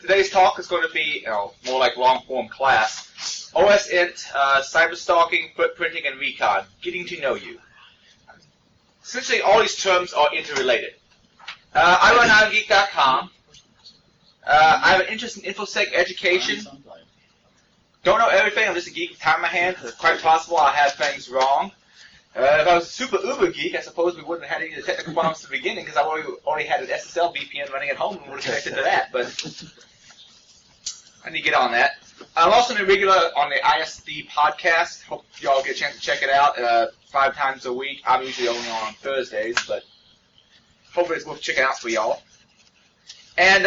today's talk is going to be more like long-form class. OSInt, Cyberstalking, Footprinting, and Recon. Getting to know you. Essentially, all these terms are interrelated. I run OutGeek.com. I have an interest in InfoSec education. Don't know everything. I'm just a geek with time in my hands. It's quite possible I have things wrong. If I was a super uber geek, I suppose we wouldn't have had any of the technical problems at the beginning because I already had an SSL VPN running at home and would have connected to that. But I need to get on that. I'm also a regular on the ISD podcast. Hope y'all get a chance to check it out 5 times a week. I'm usually only on Thursdays, but hopefully it's worth checking out for y'all. And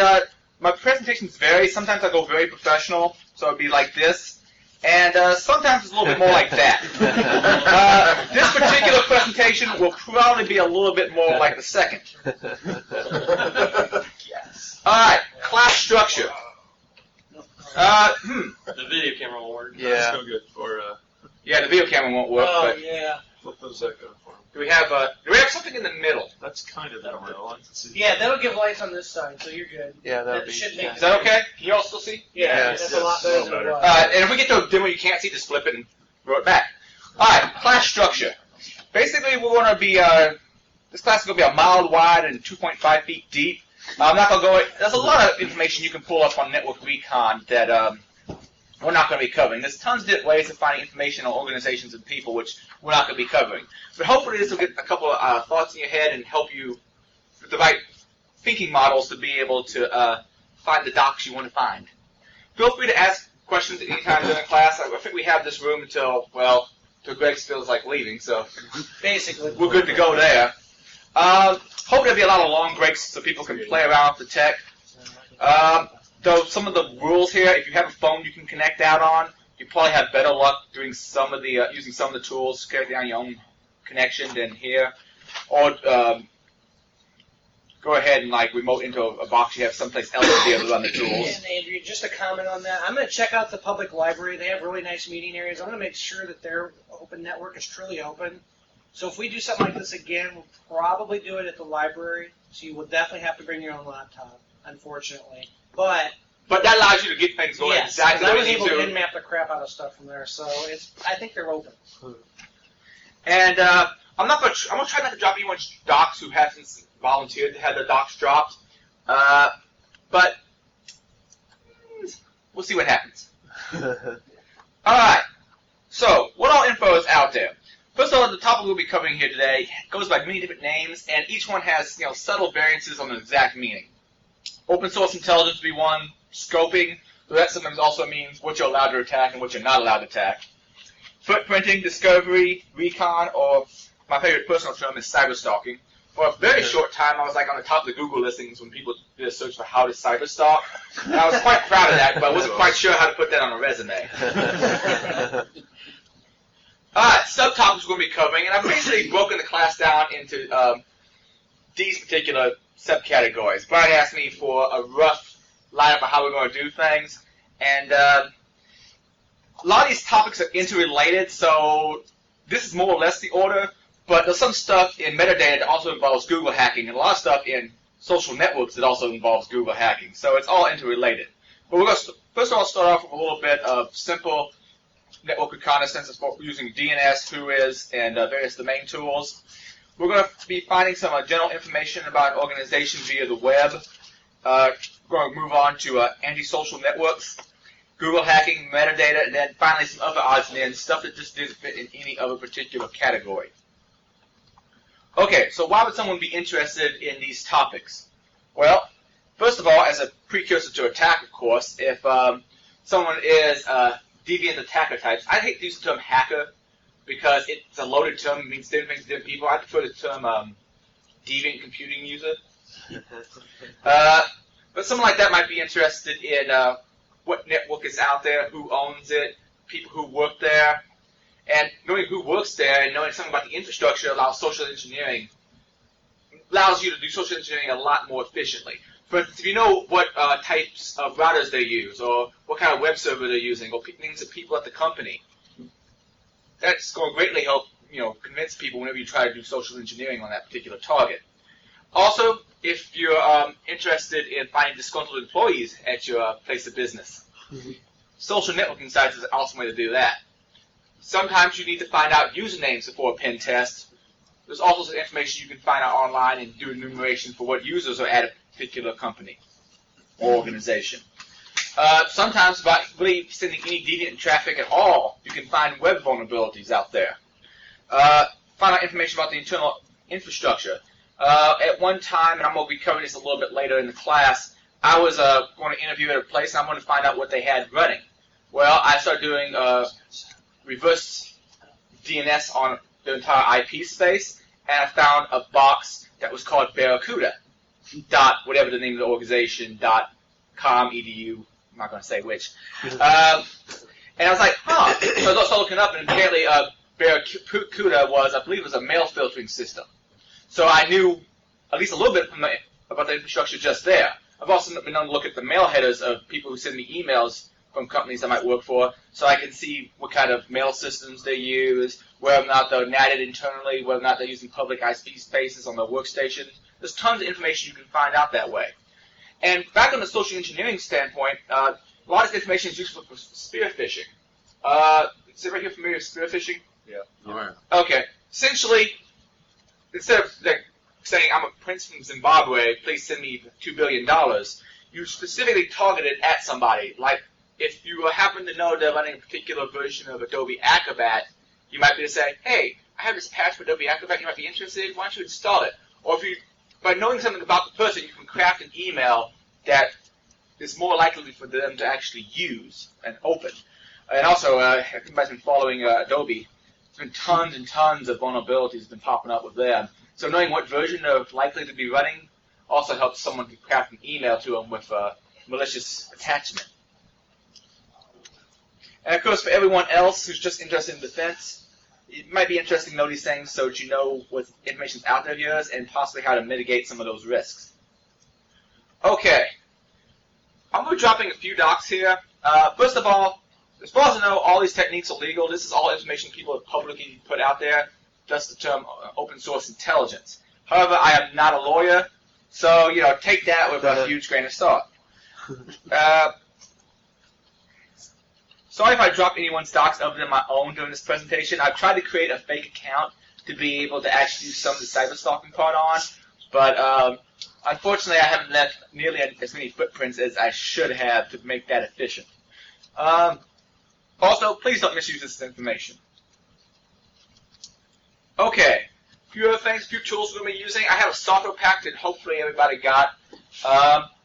my presentations vary. Sometimes I go very professional, so it'd be like this. And sometimes it's a little bit more like that. This particular presentation will probably be a little bit more like the second. Yes. All right, class structure. The video camera won't work. Yeah. That's no good for. Yeah, the video camera won't work. Oh, but yeah. What was that going for? do we have something in the middle? That's kind of the middle. Yeah, that'll give lights on this side, so you're good. Yeah, that'd That be. should make Is that okay? Can you all still see? Yeah, Yes, that's yes, a lot better than it was. And if we get to a demo you can't see, just flip it and throw it back. All right, class structure. Basically, we're going to be, this class is going to be a mile wide and 2.5 feet deep. I'm not going to go, there's a lot of information you can pull up on Network Recon that we're not going to be covering. There's tons of different ways of finding information on organizations and people, which we're not going to be covering. But hopefully this will get a couple of thoughts in your head and help you with the right thinking models to be able to find the docs you want to find. Feel free to ask questions at any time during class. I think we have this room until Greg feels like leaving, so Basically. we're good to go there. Hope there'll be a lot of long breaks so people can play around with the tech. Though some of the rules here, if you have a phone you can connect out on, you probably have better luck doing some of the using some of the tools to carry down your own connection than here. Or go ahead and remote into a box you have someplace else to be able to run the tools. And Andrew, just a comment on that. I'm going to check out the public library. They have really nice meeting areas. I'm going to make sure that their open network is truly open. So if we do something like this again, we'll probably do it at the library. So you will definitely have to bring your own laptop, unfortunately. But that allows you to get things going yes, exactly I the was way you able to do. in-map the crap out of stuff from there. So I think they're open. And I'm going to try not to drop anyone's docs who hasn't volunteered to have their docs dropped. But we'll see what happens. All right. So what all info is out there? First of all, the topic we'll be covering here today goes by many different names, and each one has subtle variances on the exact meaning. Open source intelligence would be one. Scoping, so that sometimes also means what you're allowed to attack and what you're not allowed to attack. Footprinting, discovery, recon, or my favorite personal term is cyberstalking. For a very short time, I was on the top of the Google listings when people did a search for how to cyberstalk. And I was quite proud of that, but I wasn't quite sure how to put that on a resume. Alright, subtopics we're going to be covering, and I've basically broken the class down into these particular subcategories. Brian asked me for a rough lineup of how we're going to do things, and a lot of these topics are interrelated, so this is more or less the order, but there's some stuff in metadata that also involves Google hacking, and a lot of stuff in social networks that also involves Google hacking, so it's all interrelated. But we're going to first of all start off with a little bit of simple network reconnaissance using DNS, Whois, and various domain tools. We're going to be finding some general information about an organization via the web. We're going to move on to anti-social networks, Google hacking, metadata, and then finally some other odds and ends, stuff that just didn't fit in any other particular category. Okay, so why would someone be interested in these topics? Well, first of all, as a precursor to attack, of course, if someone is deviant attacker types, I hate to use the term hacker because it's a loaded term, it means different things to different people. I prefer the term deviant computing user. But someone like that might be interested in what network is out there, who owns it, people who work there. And knowing who works there and knowing something about the infrastructure allows you to do social engineering a lot more efficiently. For instance, if you know what types of routers they use, or what kind of web server they're using, or names of people at the company, that's going to greatly help convince people whenever you try to do social engineering on that particular target. Also, if you're interested in finding disgruntled employees at your place of business, social networking sites is an awesome way to do that. Sometimes you need to find out usernames before a pen test. There's all sorts of information you can find out online and do enumeration for what users are at a particular company or organization. Sometimes, without really sending any deviant traffic at all, you can find web vulnerabilities out there. Find out information about the internal infrastructure. At one time, and I'm going to be covering this a little bit later in the class, I was going to interview at a place, and I wanted to find out what they had running. Well, I started doing reverse DNS on the entire IP space, and I found a box that was called Barracuda. Whatever the name of the organization, .com, edu, I'm not going to say which. And I was like, huh. So I started looking up, and apparently Barracuda was, I believe it was a mail filtering system. So I knew at least a little bit about the infrastructure just there. I've also been able to look at the mail headers of people who send me emails from companies I might work for, so I can see what kind of mail systems they use, whether or not they're natted internally, whether or not they're using public IP spaces on their workstation. There's tons of information you can find out that way. And back on the social engineering standpoint, a lot of this information is useful for spear phishing. Is everybody here familiar with spear phishing? Yeah. All right. Okay. Essentially, instead of saying, I'm a prince from Zimbabwe, please send me $2 billion, you specifically target it at somebody. Like, if you happen to know they're running a particular version of Adobe Acrobat, you might be able to say, hey, I have this patch for Adobe Acrobat, you might be interested, why don't you install it? Or if you, by knowing something about the person, you can craft an email that is more likely for them to actually use and open. And also, everybody's been following Adobe. There's been tons and tons of vulnerabilities been popping up with them. So knowing what version they're likely to be running also helps someone to craft an email to them with a malicious attachment. And of course, for everyone else who's just interested in defense, it might be interesting to know these things so that you know what information's out there of yours and possibly how to mitigate some of those risks. Okay. I'm going to be dropping a few docs here. First of all, as far as I know, all these techniques are legal. This is all information people have publicly put out there, just the term open source intelligence. However, I am not a lawyer, so, take that with a huge grain of salt. Sorry if I drop anyone's docs other than my own during this presentation. I've tried to create a fake account to be able to actually do some of the cyberstalking part on, but unfortunately I haven't left nearly as many footprints as I should have to make that efficient. Also, please don't misuse this information. Okay, a few other things, a few tools we're going to be using. I have a software pack that hopefully everybody got.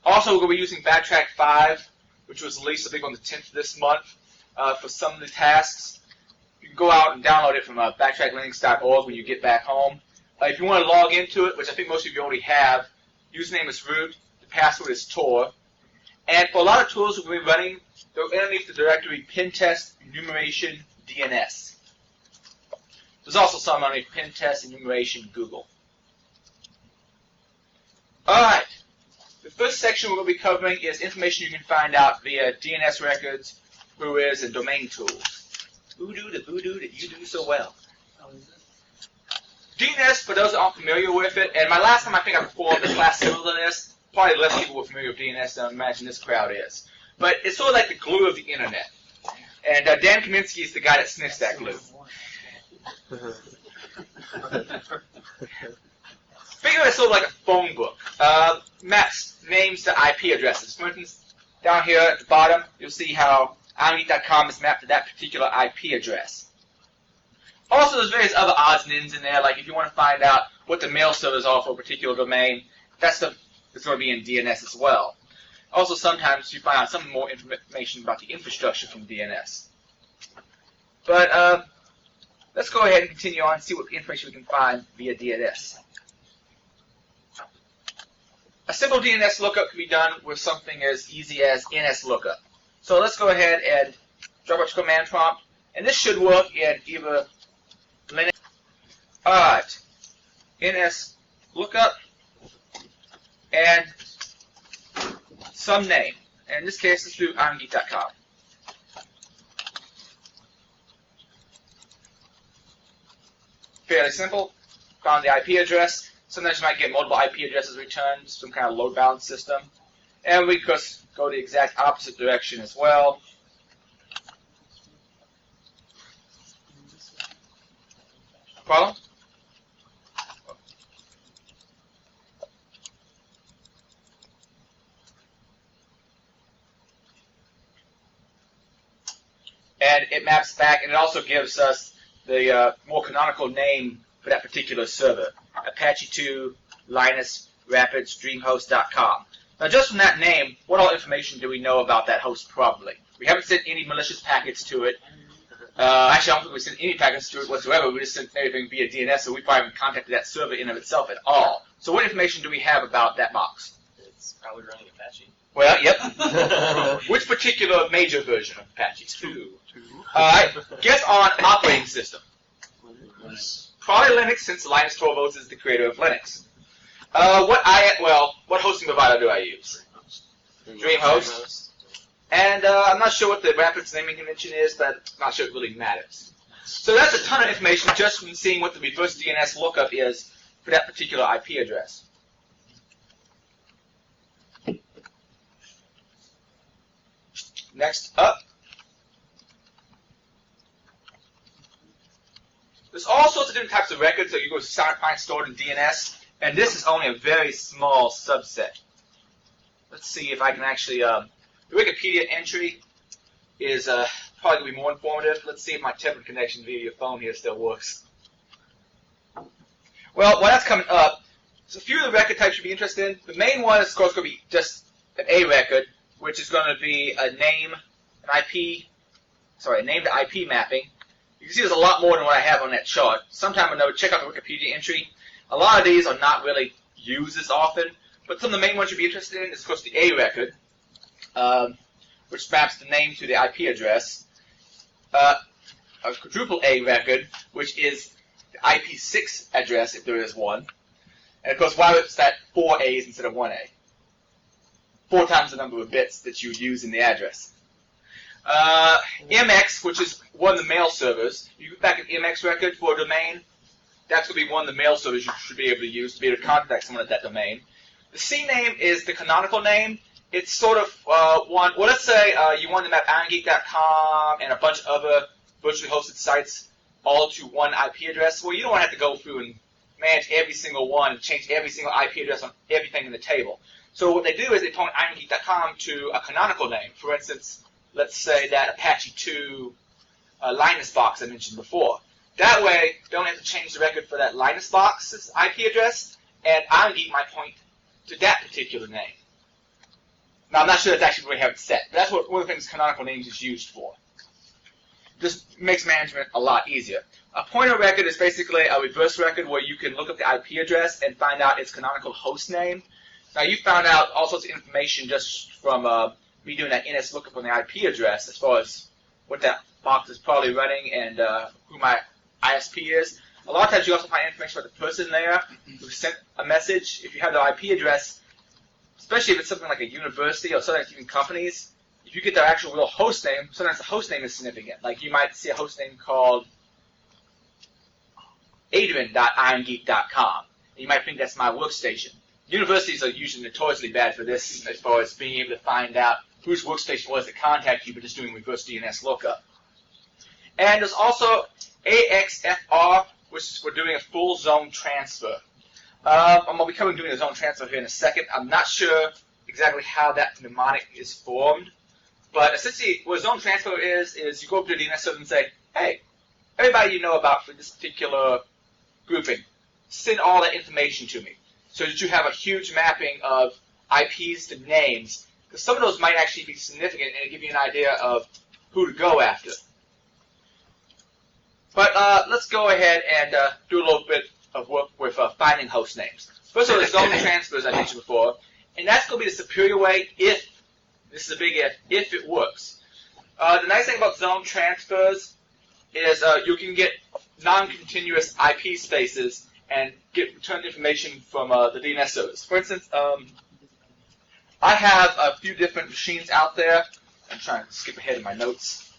Also, we're going to be using Backtrack 5, which was released, I think, on the 10th of this month for some of the tasks. You can go out and download it from backtracklinux.org when you get back home. If you want to log into it, which I think most of you already have, username is root, the password is Tor. And for a lot of tools we'll be running, they're underneath the directory pentest enumeration DNS. There's also some underneath pentest enumeration Google. Alright, the first section we're going to be covering is information you can find out via DNS records, whois, and domain tools. Voodoo, the voodoo that you do so well. DNS, for those that aren't familiar with it, and my last time I think I performed a class similar to this, probably less people were familiar with DNS than I imagine this crowd is. But it's sort of like the glue of the internet. And Dan Kaminsky is the guy that sniffs that glue. Think of it as sort of like a phone book. Maps names to IP addresses. For instance, down here at the bottom, you'll see how OSInt.com is mapped to that particular IP address. Also, there's various other odds and ends in there, like if you want to find out what the mail servers are for a particular domain, that stuff is going to be in DNS as well. Also, sometimes you find out some more information about the infrastructure from DNS. But let's go ahead and continue on and see what information we can find via DNS. A simple DNS lookup can be done with something as easy as NS lookup. So let's go ahead and drop out your command prompt, and this should work in either Linux. Alright, NS lookup and some name. And in this case, let's do OSInt.com. Fairly simple. Found the IP address. Sometimes you might get multiple IP addresses returned, some kind of load balance system. And we just go the exact opposite direction as well. Problem? And it maps back, and it also gives us the more canonical name for that particular server, Apache2 Linus Rapids DreamHost.com. Now, just from that name, what all information do we know about that host probably? We haven't sent any malicious packets to it. Actually, I don't think we sent any packets to it whatsoever. We just sent everything via DNS, so we probably haven't contacted that server in of itself at all. So what information do we have about that box? It's probably running Apache. Well, yep. Which particular major version of Apache? 2. Guess on operating system. Probably Linux, since Linus Torvalds is the creator of Linux. What hosting provider do I use? DreamHost. And I'm not sure what the Rapids naming convention is, but I'm not sure it really matters. So that's a ton of information just from seeing what the reverse DNS lookup is for that particular IP address. Next up. There's all sorts of different types of records that you go find stored in DNS, and this is only a very small subset. Let's see if I can actually, the Wikipedia entry is probably going to be more informative. Let's see if my tempered connection via your phone here still works. Well, while that's coming up, there's a few of the record types you'd be interested in. The main one is, of course, going to be just an A record, which is going to be a name, a name to IP mapping. You can see there's a lot more than what I have on that chart. Sometime or check out the Wikipedia entry. A lot of these are not really used as often, but some of the main ones you'd be interested in is, of course, the A record, which maps the name to the IP address. A quadruple A record, which is the IP6 address, if there is one. And, of course, why is that 4 A's instead of 1 A? 4 times the number of bits that you would use in the address. MX, which is one of the mail servers. You go back an MX record for a domain. That's going to be one of the mail servers you should be able to use to be able to contact someone at that domain. The Cname is the canonical name. It's sort of let's say you want to map IronGeek.com and a bunch of other virtually hosted sites all to one IP address. Well, you don't want to have to go through and manage every single one and change every single IP address on everything in the table. So what they do is they point IronGeek.com to a canonical name. For instance, let's say that Apache2 Linus box I mentioned before. That way, they don't have to change the record for that Linus box's IP address, and IronGeek might point to that particular name. Now, I'm not sure that's actually where we have it set, but that's what one of the things canonical names is used for. Just makes management a lot easier. A pointer record is basically a reverse record where you can look up the IP address and find out its canonical host name. Now, you found out all sorts of information just from me doing that NS lookup on the IP address as far as what that box is probably running and who my ISP is. A lot of times you also find information about the person there who sent a message. If you have the IP address, especially if it's something like a university or sometimes even companies, if you get their actual real host name, sometimes the host name is significant. Like you might see a host name called adrian.irongeek.com. And you might think that's my workstation. Universities are usually notoriously bad for this as far as being able to find out whose workstation was that contacted you, but just doing reverse DNS lookup. And there's also AXFR, which is for doing a full zone transfer. I'm going to be covering doing a zone transfer here in a second. I'm not sure exactly how that mnemonic is formed, but essentially what a zone transfer is you go up to the DNS server and say, hey, everybody you know about for this particular grouping, send all that information to me so that you have a huge mapping of IPs to names, because some of those might actually be significant and give you an idea of who to go after. But let's go ahead and do a little bit of work with finding host names. First of all, the zone transfers I mentioned before, and that's going to be the superior way if, this is a big if it works. The nice thing about zone transfers is you can get non-continuous IP spaces and get returned information from the DNS servers. For instance, I have a few different machines out there. I'm trying to skip ahead in my notes.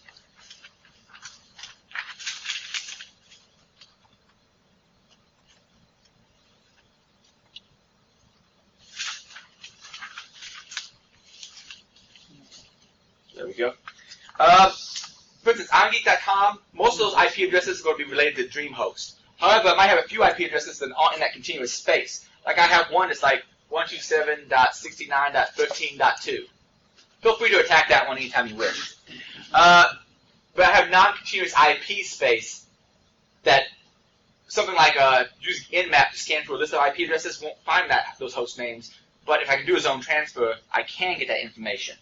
There we go. For instance, OnGeek.com, most of those IP addresses are going to be related to DreamHost. However, I might have a few IP addresses that aren't in that continuous space. Like I have one that's like 127.69.13.2. Feel free to attack that one anytime you wish. But I have non-continuous IP space that something like using Nmap to scan through a list of IP addresses won't find those host names. But if I can do a zone transfer, I can get that information.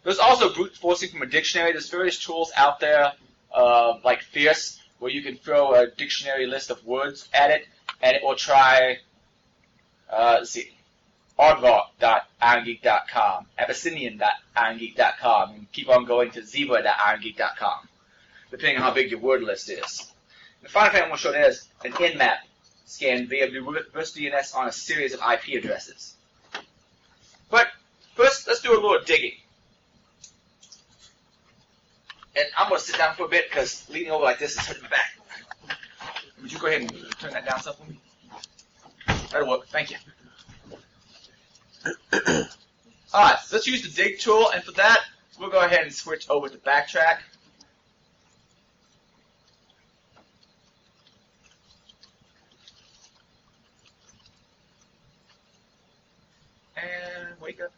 There's also brute forcing from a dictionary. There's various tools out there, like Fierce, where you can throw a dictionary list of words at it, and it will try, let's see, aardvark.irongeek.com, abyssinian.irongeek.com, and keep on going to zebra.irongeek.com, depending on how big your word list is. The final thing I want to show there is an Nmap scan via reverse DNS on a series of IP addresses. But first, let's do a little digging. And I'm going to sit down for a bit because leaning over like this is hurting my back. Would you go ahead and turn that down some for me? That'll work. Thank you. Alright, so let's use the dig tool, and for that, we'll go ahead and switch over to Backtrack. And wake up.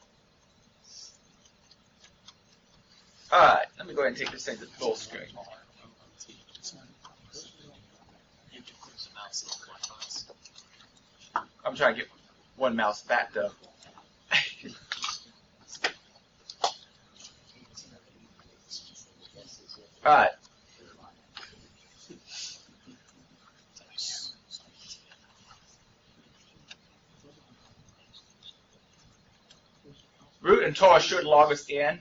Alright, let me go ahead and take this thing to full screen. I'm trying to get one mouse back though. Alright. Root and Tor should log us in.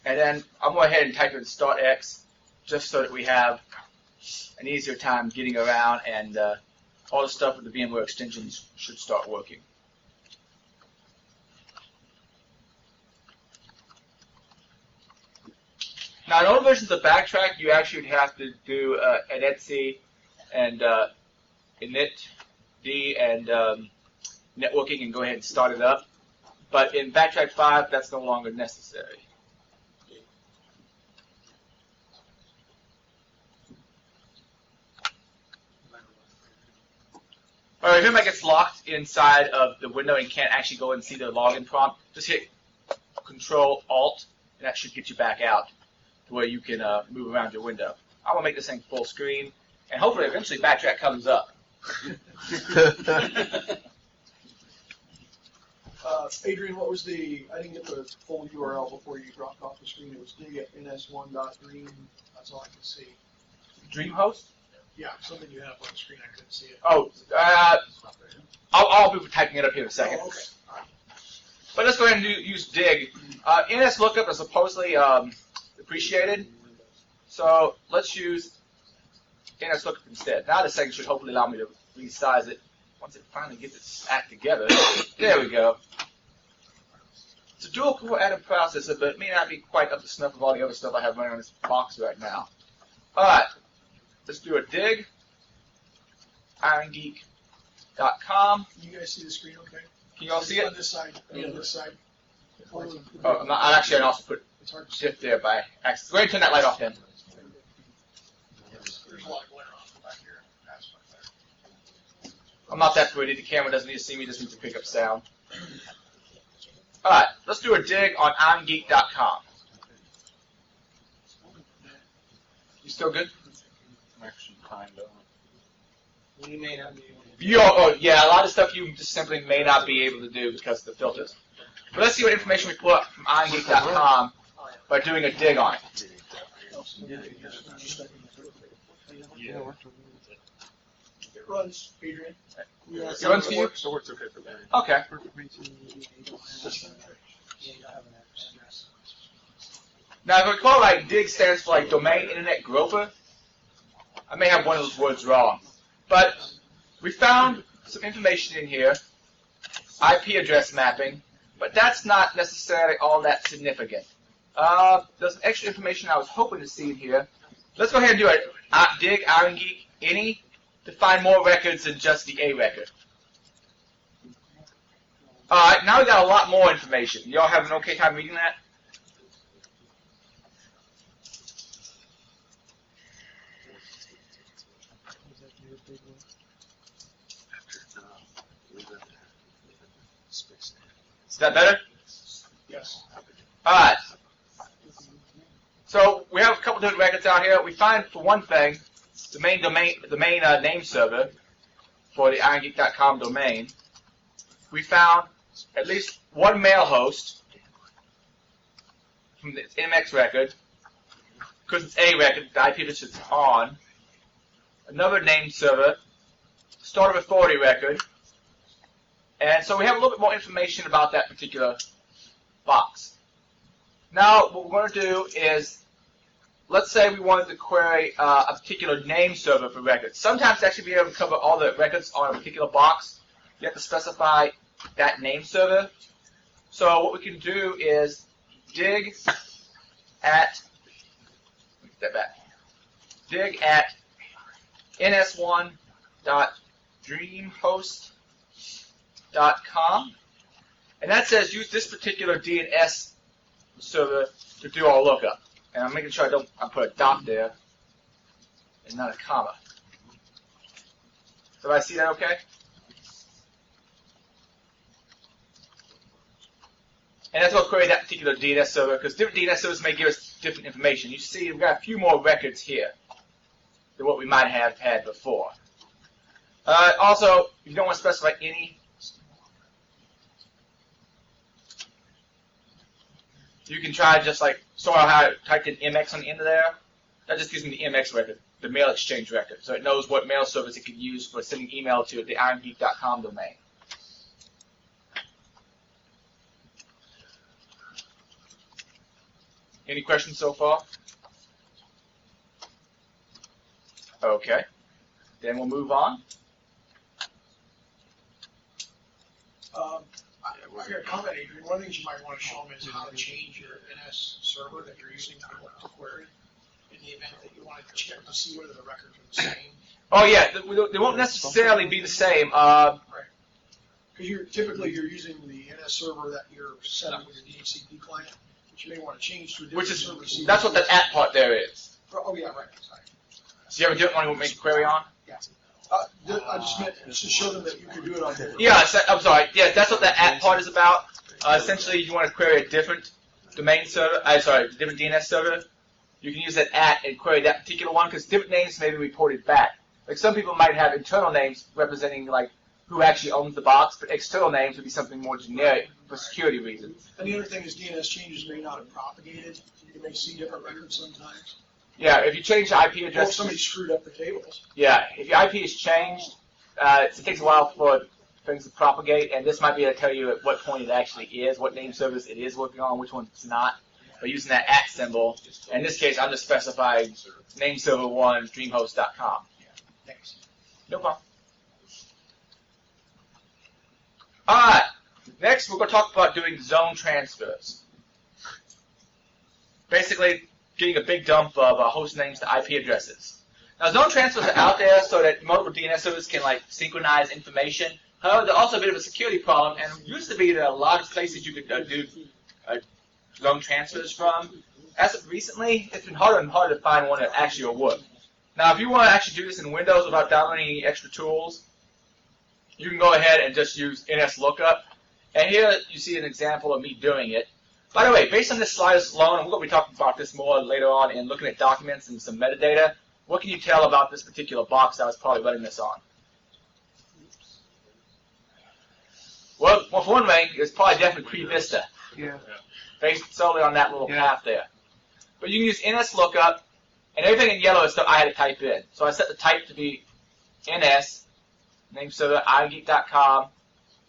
And then I'm going to go ahead and type in start X just so that we have an easier time getting around, and all the stuff with the VMware extensions should start working. Now, in older versions of Backtrack, you actually have to do an etc and init d and networking and go ahead and start it up. But in Backtrack 5, that's no longer necessary. All right, if anybody gets locked inside of the window and can't actually go and see the login prompt, just hit Control-Alt, and that should get you back out to where you can move around your window. I'm going to make this thing full screen, and hopefully eventually Backtrack comes up. Adrian, what was the, I didn't get the full URL before you dropped off the screen. It was dig@ns1.dream. That's all I could see. DreamHost? Yeah, something you have on the screen. I couldn't see it. Oh, I'll be typing it up here in a second. Oh, okay. All right. But let's go ahead and use dig. Dns Lookup is supposedly depreciated, so let's use Dns Lookup instead. Now this thing should hopefully allow me to resize it once it finally gets its act together. There we go. It's a dual-core atom processor, but it may not be quite up to snuff of all the other stuff I have running on this box right now. All right. Let's do a dig. IronGeek.com. Can you guys see the screen okay? Can you all see it? On this side. On this side. Oh, I also put It's hard to see. shift there by accident. Go ahead and turn that light off then. There's a lot of glare off the back here. That's right there. I'm not that pretty. The camera doesn't need to see me. It just needs to pick up sound. All right. Let's do a dig on IronGeek.com. You still good? Actually, kind of. We may not be able to. Yeah, a lot of stuff you just simply may not be able to do because of the filters. But let's see what information we pull up from IronGeek.com by doing a dig on it. It runs, Adrian. It runs for you? So it works okay for me. Okay. Now, if I recall right, dig stands for like Domain Internet Groper. I may have one of those words wrong. But we found some information in here, IP address mapping, but that's not necessarily all that significant. There's extra information I was hoping to see in here. Let's go ahead and do it. Dig IronGeek any to find more records than just the A record. Alright, now we got a lot more information. Y'all have an okay time reading that? Is that better? Yes. Alright. So we have a couple different records out here. We find, for one thing, the main name server for the irongeek.com domain. We found at least one mail host from the MX record, because it's a record, the IP address is on. Another name server, start of authority record, and so we have a little bit more information about that particular box. Now, what we're going to do is, let's say we wanted to query a particular name server for records. Sometimes to actually be able to cover all the records on a particular box, you have to specify that name server. So what we can do is dig at ns1.dreamhost.com, and that says use this particular DNS server to do our lookup. And I'm making sure I put a dot there and not a comma. Do I see that okay? And that's what query that particular DNS server, because different DNS servers may give us different information. You see, we've got a few more records here than what we might have had before. Also, if you don't want to specify any, you can try just like sort out how I typed in MX on the end of there. That just gives me the MX record, the mail exchange record, so it knows what mail service it could use for sending email to the irongeek.com domain. Any questions so far? Okay. Then we'll move on. I got a comment, Adrian. One of the things you might want to show them is how to change your NS server that you're using to query in the event that you want to check to see whether the records are the same. Oh yeah, they won't necessarily be the same. Right. Because typically you're using the NS server that you're set up with your DHCP client, which you may want to change to a different server. That's what that at part there is. Oh yeah, right. Sorry. So you have a different one you want to make a query on? Yeah. I just meant to show them that you can do it on different. Yeah, I'm sorry. Yeah, that's what that at part is about. Essentially, you want to query a different domain server. Different DNS server. You can use that at and query that particular one because different names may be reported back. Like some people might have internal names representing like who actually owns the box, but external names would be something more generic for security reasons. And the other thing is DNS changes may not have propagated. You may see different records sometimes. Yeah, if you change the IP address, or if somebody screwed up the tables. Yeah, if your IP is changed, it takes a while for things to propagate, and this might be able to tell you at what point it actually is, what name service it is working on, which one it's not, by using that at symbol. In this case, I'm just specifying name server 1 dreamhost.com. Thanks. No problem. Alright, next we're going to talk about doing zone transfers. Basically, getting a big dump of host names to IP addresses. Now, zone transfers are out there so that multiple DNS servers can like synchronize information. However, they're also a bit of a security problem, and it used to be that a lot of places you could do zone transfers from. As of recently, it's been harder and harder to find one that actually will work. Now, if you want to actually do this in Windows without downloading any extra tools, you can go ahead and just use NS Lookup. And here you see an example of me doing it. By the way, based on this slide alone, and we're going to be talking about this more later on in looking at documents and some metadata, what can you tell about this particular box I was probably running this on? Well, for one thing, it's probably definitely pre-Vista. Yeah. Based solely on that little path there. But you can use NS Lookup, and everything in yellow is stuff I had to type in. So I set the type to be NS, name server, irongeek.com,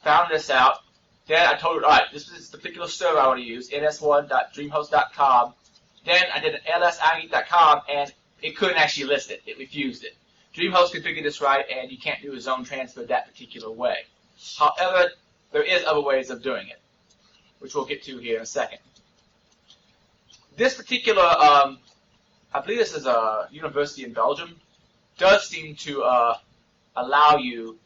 found this out. Then I told it, all right, this is the particular server I want to use, ns1.dreamhost.com. Then I did an ls.irongeek.com, and it couldn't actually list it. It refused it. DreamHost configured this right, and you can't do a zone transfer that particular way. However, there is other ways of doing it, which we'll get to here in a second. This particular, I believe this is a university in Belgium, does seem to allow you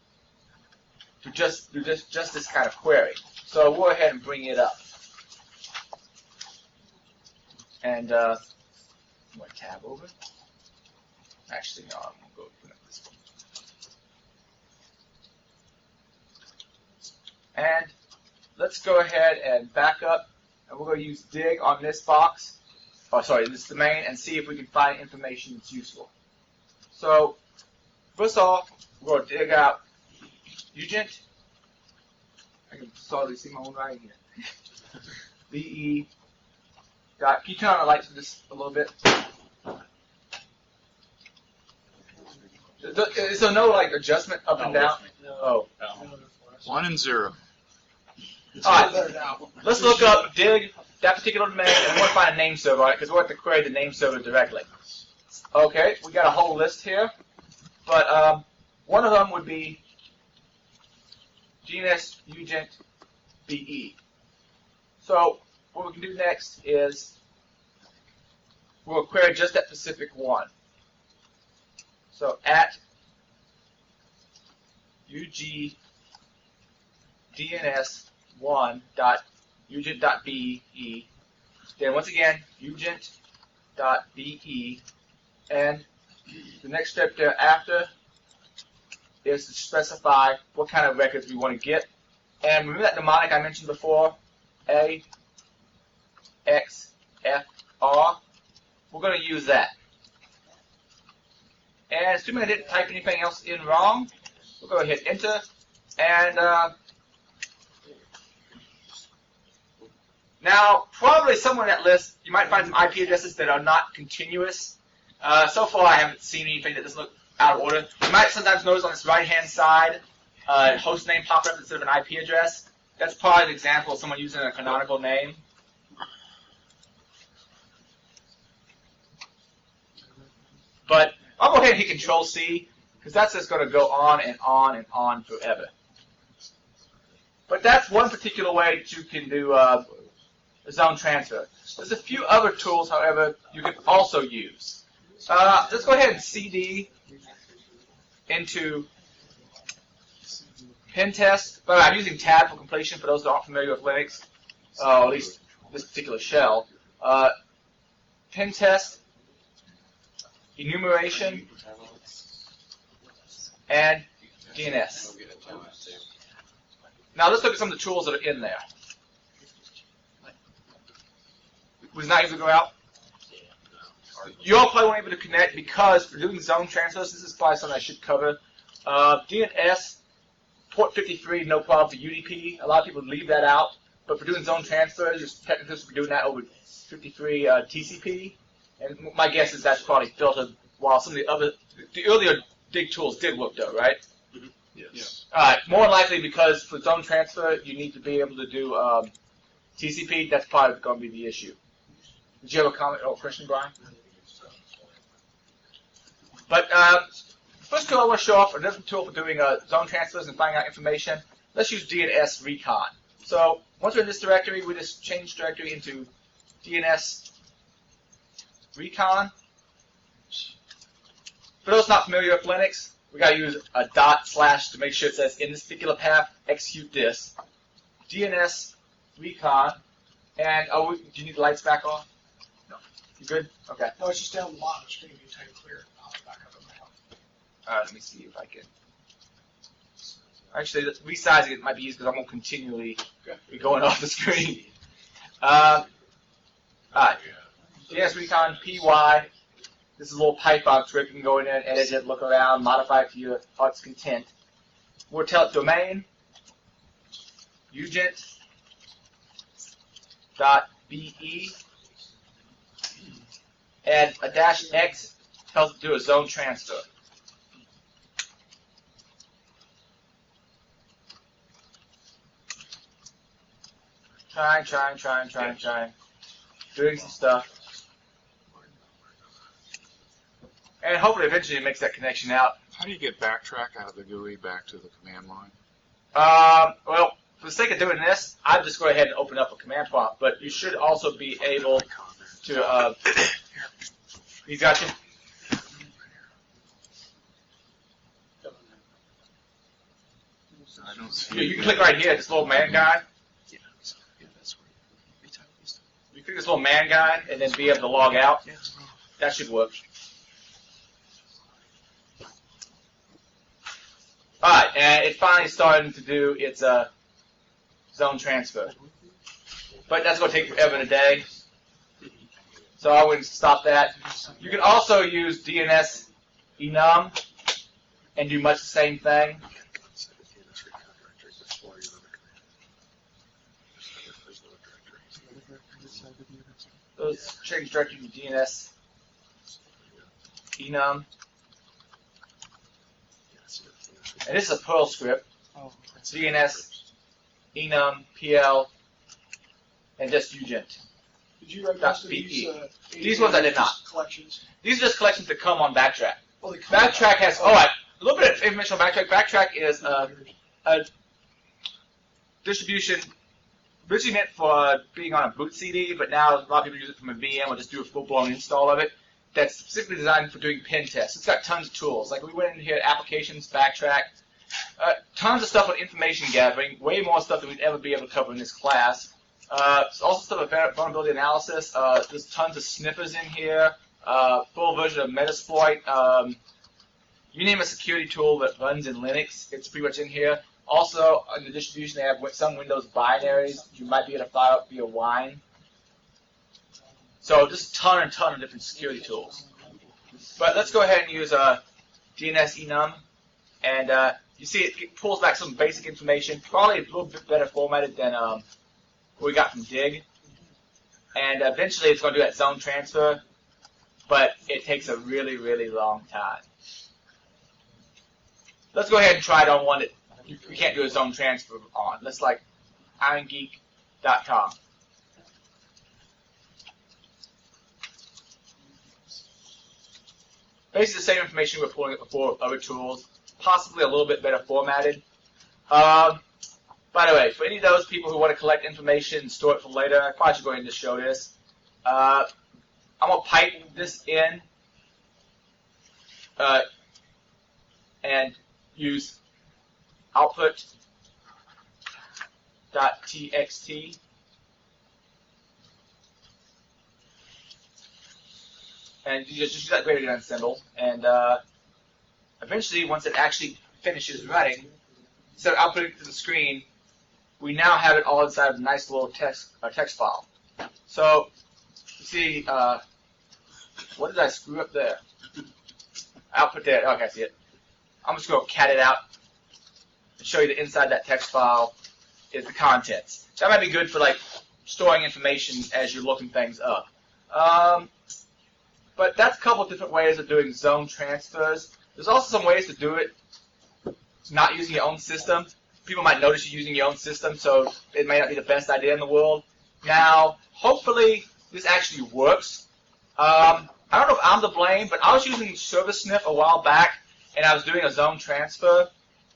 to just do this kind of query. So we'll go ahead and bring it up. And I'm going to tab over. Actually, no, I'm going to go open up this one. And let's go ahead and back up. And we're going to use dig on this box. Oh, sorry, this domain, and see if we can find information that's useful. So, first off, we're going to dig out UGent. I can solidly see my own writing here. VE. Can you turn on the lights for this a little bit? Is there no like adjustment up and down? Oh. 1 and 0. All right. Let's look up dig that particular domain, and we want to find a name server on it because we want to query the name server directly. Okay, we got a whole list here, but one of them would be DNS UGent BE. So what we can do next is we'll query just that specific one. So at UG DNS1.ugent.be, then once again ugent.be, and the next step thereafter is to specify what kind of records we want to get. And remember that mnemonic I mentioned before, A, X, F, R? We're going to use that. And assuming I didn't type anything else in wrong, we'll go ahead and hit enter. And now, probably somewhere in that list, you might find some IP addresses that are not continuous. So far, I haven't seen anything that doesn't look out of order. You might sometimes notice on this right-hand side, host name pop up instead of an IP address. That's probably an example of someone using a canonical name. But I'll go ahead and hit Control-C, because that's just going to go on and on and on forever. But that's one particular way that you can do zone transfer. There's a few other tools, however, you can also use. Let's go ahead and CD into pentest, but I'm using tab for completion for those that aren't familiar with Linux, at least this particular shell. Pentest, enumeration, and DNS. Now let's look at some of the tools that are in there. Was not able to go out? You all probably won't be able to connect because for doing zone transfers, this is probably something I should cover. DNS, port 53, no problem for UDP. A lot of people leave that out. But for doing zone transfers, you're technically supposed to be doing that over 53 TCP. And my guess is that's probably filtered while some of the earlier dig tools did work though, right? Yes. More than likely because for zone transfer, you need to be able to do TCP. That's probably going to be the issue. Did you have a comment or question, Brian? But first tool I want to show off, another tool for doing zone transfers and finding out information. Let's use Dns Recon. So once we're in this directory, we just change directory into Dns Recon. For those not familiar with Linux, we got to use a // to make sure it says in this particular path, execute this. DNS Recon. And do you need the lights back on? No. You good? Okay. No, it's just down the bottom. It's going to be tight clear. I'll back up in my help. All right, let me see if I can. Actually, resizing it might be easy because I won't continually be going off the screen. All right. DNS Recon PY. This is a little Python script. You can go in there and edit it, look around, modify it to your heart's content. We'll tell it domain, ugent.be, and a -x tells it to do a zone transfer. Trying. Doing some stuff. And hopefully eventually it makes that connection out. How do you get Backtrack out of the GUI back to the command line? Well, for the sake of doing this, I'll just go ahead and open up a command prompt. But you should also be able to. He's got you. I don't see You can click right here, this little man guy. click this little man guy and then be able to log out. That should work. Alright, and it's finally starting to do its zone transfer. But that's going to take forever and a day. So I wouldn't stop that. You can also use DNS enum and do much the same thing. Those change directory to DNS enum. And this is a Perl script. DNS enum PL and just UGent. Did you write most of These ones I did not. Collections? These are just collections that come on Backtrack. Oh, they come Backtrack out. has, a little bit of information on Backtrack. Backtrack is a distribution originally meant for being on a boot CD, but now a lot of people use it from a VM or just do a full-blown install of it. That's specifically designed for doing pen tests. It's got tons of tools. Like we went in here, applications, Backtrack, tons of stuff on information gathering, way more stuff than we'd ever be able to cover in this class. Also stuff about vulnerability analysis. There's tons of sniffers in here. Full version of Metasploit. You name a security tool that runs in Linux, it's pretty much in here. Also, in the distribution, they have some Windows binaries you might be able to fire up via Wine. So just a ton of different security tools. But let's go ahead and use DNS enum. And you see it pulls back some basic information, probably a little bit better formatted than what we got from Dig. And eventually it's going to do that zone transfer, but it takes a really, really long time. Let's go ahead and try it on one that we can't do a zone transfer on. Let's like irongeek.com. Basically the same information we're pulling up before with other tools, possibly a little bit better formatted. By the way, for any of those people who want to collect information and store it for later, I probably should go ahead and just show this. I'm going to pipe this in and use output.txt. And you just use that greater than symbol. And eventually, once it actually finishes running, instead of outputting it to the screen, we now have it all inside of a nice little text file. So, you see, what did I screw up there? Output there. Okay, I see it. I'm just going to cat it out and show you that inside that text file is the contents. That might be good for like storing information as you're looking things up. But that's a couple of different ways of doing zone transfers. There's also some ways to do it not using your own system. People might notice you're using your own system, so it may not be the best idea in the world. Now, hopefully, this actually works. I don't know if I'm to blame, but I was using Service Sniff a while back, and I was doing a zone transfer,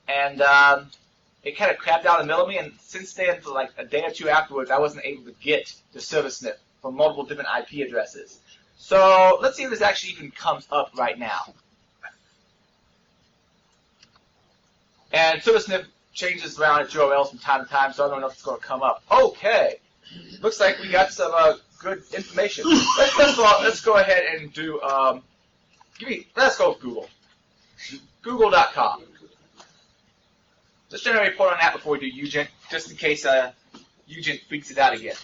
and it kind of crapped out in the middle of me, and since then, for like a day or two afterwards, I wasn't able to get the Service Sniff from multiple different IP addresses. So let's see if this actually even comes up right now. And Service Sniff changes around its URLs from time to time, so I don't know if it's going to come up. Okay, looks like we got some good information. Let's go ahead and do. Let's go with Google. Google.com. Let's generate a report on that before we do UGent, just in case UGent freaks it out again.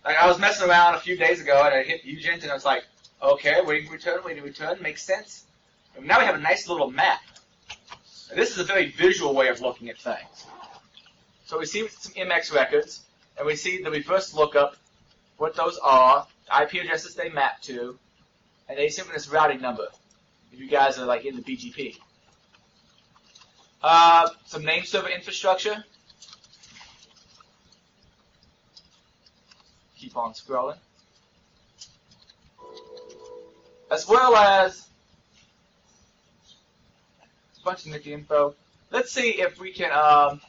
Like I was messing around a few days ago, and I hit UGent, and I was like, okay, waiting to return, makes sense. And now we have a nice little map. And this is a very visual way of looking at things. So we see some MX records, and we see the reverse lookup, what those are, the IP addresses they map to, and the asynchronous routing number, if you guys are like in the BGP. Some name server infrastructure. Keep on scrolling. As well as a bunch of Nicky info. Let's see if we can I'm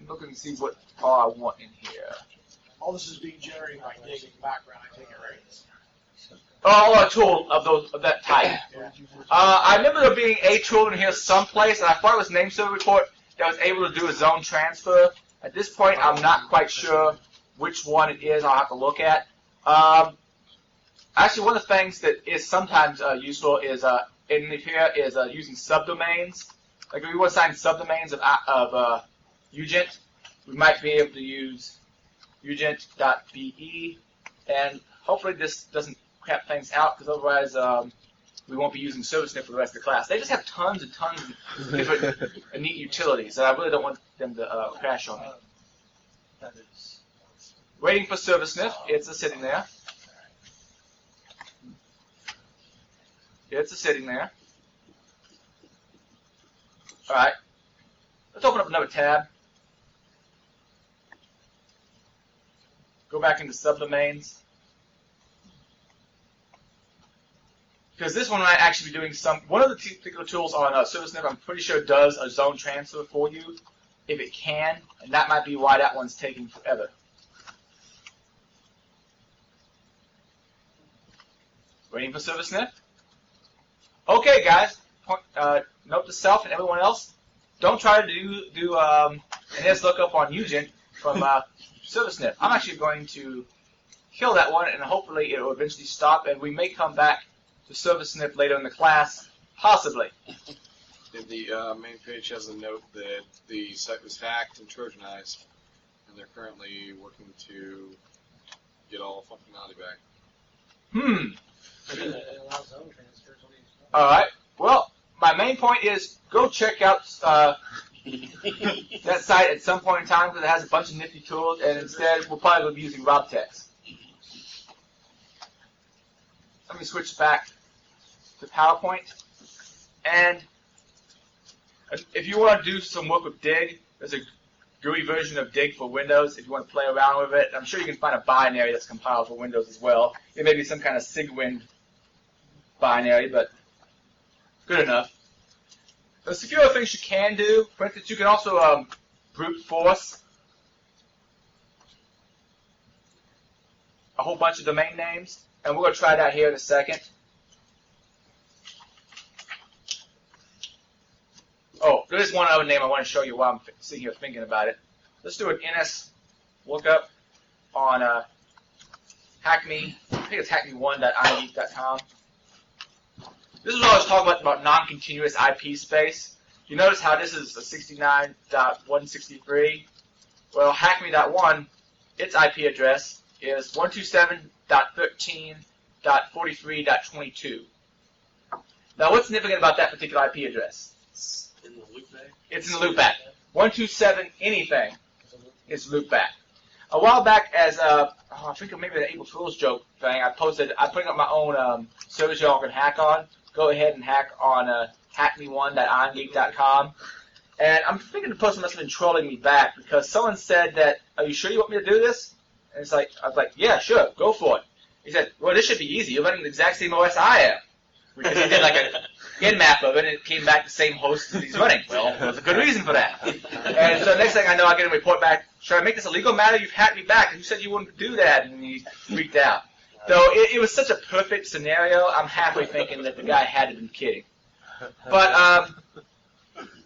looking to see what I want in here. All this is being generated by Dig in the background, I take it, right? Oh, a tool of that type. I remember there being a tool in here someplace, and I thought it was name server report. that was able to do a zone transfer. At this point, I'm not quite sure which one it is. I'll have to look at. Actually, one of the things that is sometimes useful is in here is using subdomains. Like if we want to assign subdomains of UGent, we might be able to use ugent.be, and hopefully this doesn't crap things out, because otherwise we won't be using ServiceNet for the rest of the class. They just have tons and tons of different neat utilities, and I really don't want them to crash on me. Waiting for ServiceNet. It's sitting there. It's sitting there. All right. Let's open up another tab. Go back into subdomains. Because this one might actually be doing one of the particular tools on ServiceNet, I'm pretty sure does a zone transfer for you, if it can, and that might be why that one's taking forever. Waiting for ServiceNet. Okay, guys. Note to self and everyone else: don't try to do Dns Lookup on UGent from ServiceNet. I'm actually going to kill that one, and hopefully it will eventually stop, and we may come back to ServiceNet later in the class, possibly. And the main page has a note that the site was hacked and Trojanized, and they're currently working to get all functionality back. All right. Well, my main point is go check out that site at some point in time, because it has a bunch of nifty tools, and instead we'll probably be using RobTex. Let me switch back to PowerPoint. And if you want to do some work with Dig, there's a GUI version of Dig for Windows if you want to play around with it. I'm sure you can find a binary that's compiled for Windows as well. It may be some kind of SIGWIN binary, but good enough. There's a few other things you can do. For instance, you can also brute force a whole bunch of domain names, and we're going to try that here in a second. Oh, there is one other name I want to show you while I'm sitting here thinking about it. Let's do an NS lookup on hackme. I think it's hackme1.igeek.com. This is what I was talking about non-continuous IP space. You notice how this is a 69.163? Well, hackme.1, its IP address is 127.13.43.22. Now, what's significant about that particular IP address? In the loopback? It's in the loopback. 127 anything is loopback. A while back, as I think maybe an April Fool's joke thing, I'm putting up my own service y'all can hack on. Go ahead and hack on hackme1.irongeek.com. And I'm thinking the person must have been trolling me back, because someone said that, "Are you sure you want me to do this?" And it's like, I was like, "Yeah, sure, go for it." He said, "Well, this should be easy. You're running the exact same OS I am." Because he did like a nmap of it, and it came back the same host that he's running. Well, there's a good reason for that. And so next thing I know, I get a report back, "Should I make this a legal matter? You've hacked me back, and you said you wouldn't do that." And he freaked out. So it was such a perfect scenario, I'm halfway thinking that the guy had to have been kidding. But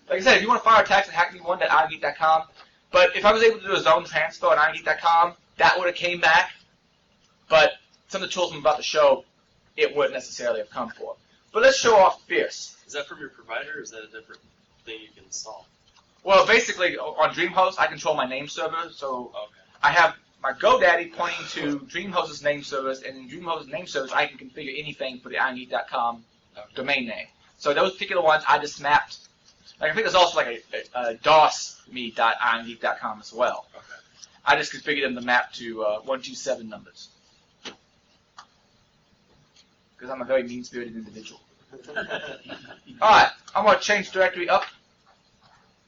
like I said, if you want to fire attacks at hackme1.igeek.com, but if I was able to do a zone transfer on igeek.com, that would have came back. But some of the tools I'm about to show, it wouldn't necessarily have come for. But let's show off Fierce. Is that from your provider, or is that a different thing you can install? Well, basically, on DreamHost, I control my name server, so Okay. I have my GoDaddy pointing to DreamHost's name servers, and in DreamHost's name servers, I can configure anything for the irongeek.com domain name. So those particular ones, I just mapped. Like, I think there's also like a DOSme.irongeek.com as well. Okay. I just configured them to map to 127 numbers. Because I'm a very mean-spirited individual. Alright, I'm going to change directory up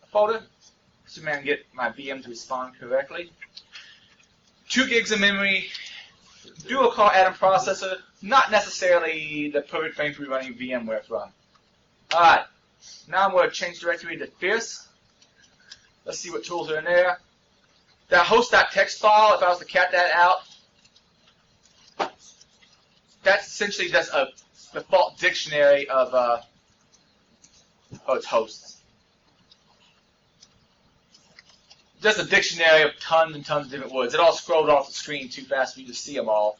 a folder. So I can get my VM to respond correctly. 2 gigs of memory, dual core Atom processor, not necessarily the perfect thing for running VMware from. Alright, now I'm going to change directory to Fierce. Let's see what tools are in there. That host.txt file, if I was to cat that out, that's essentially just a default dictionary of its hosts. just a dictionary of tons and tons of different words. It all scrolled off the screen too fast for you to see them all.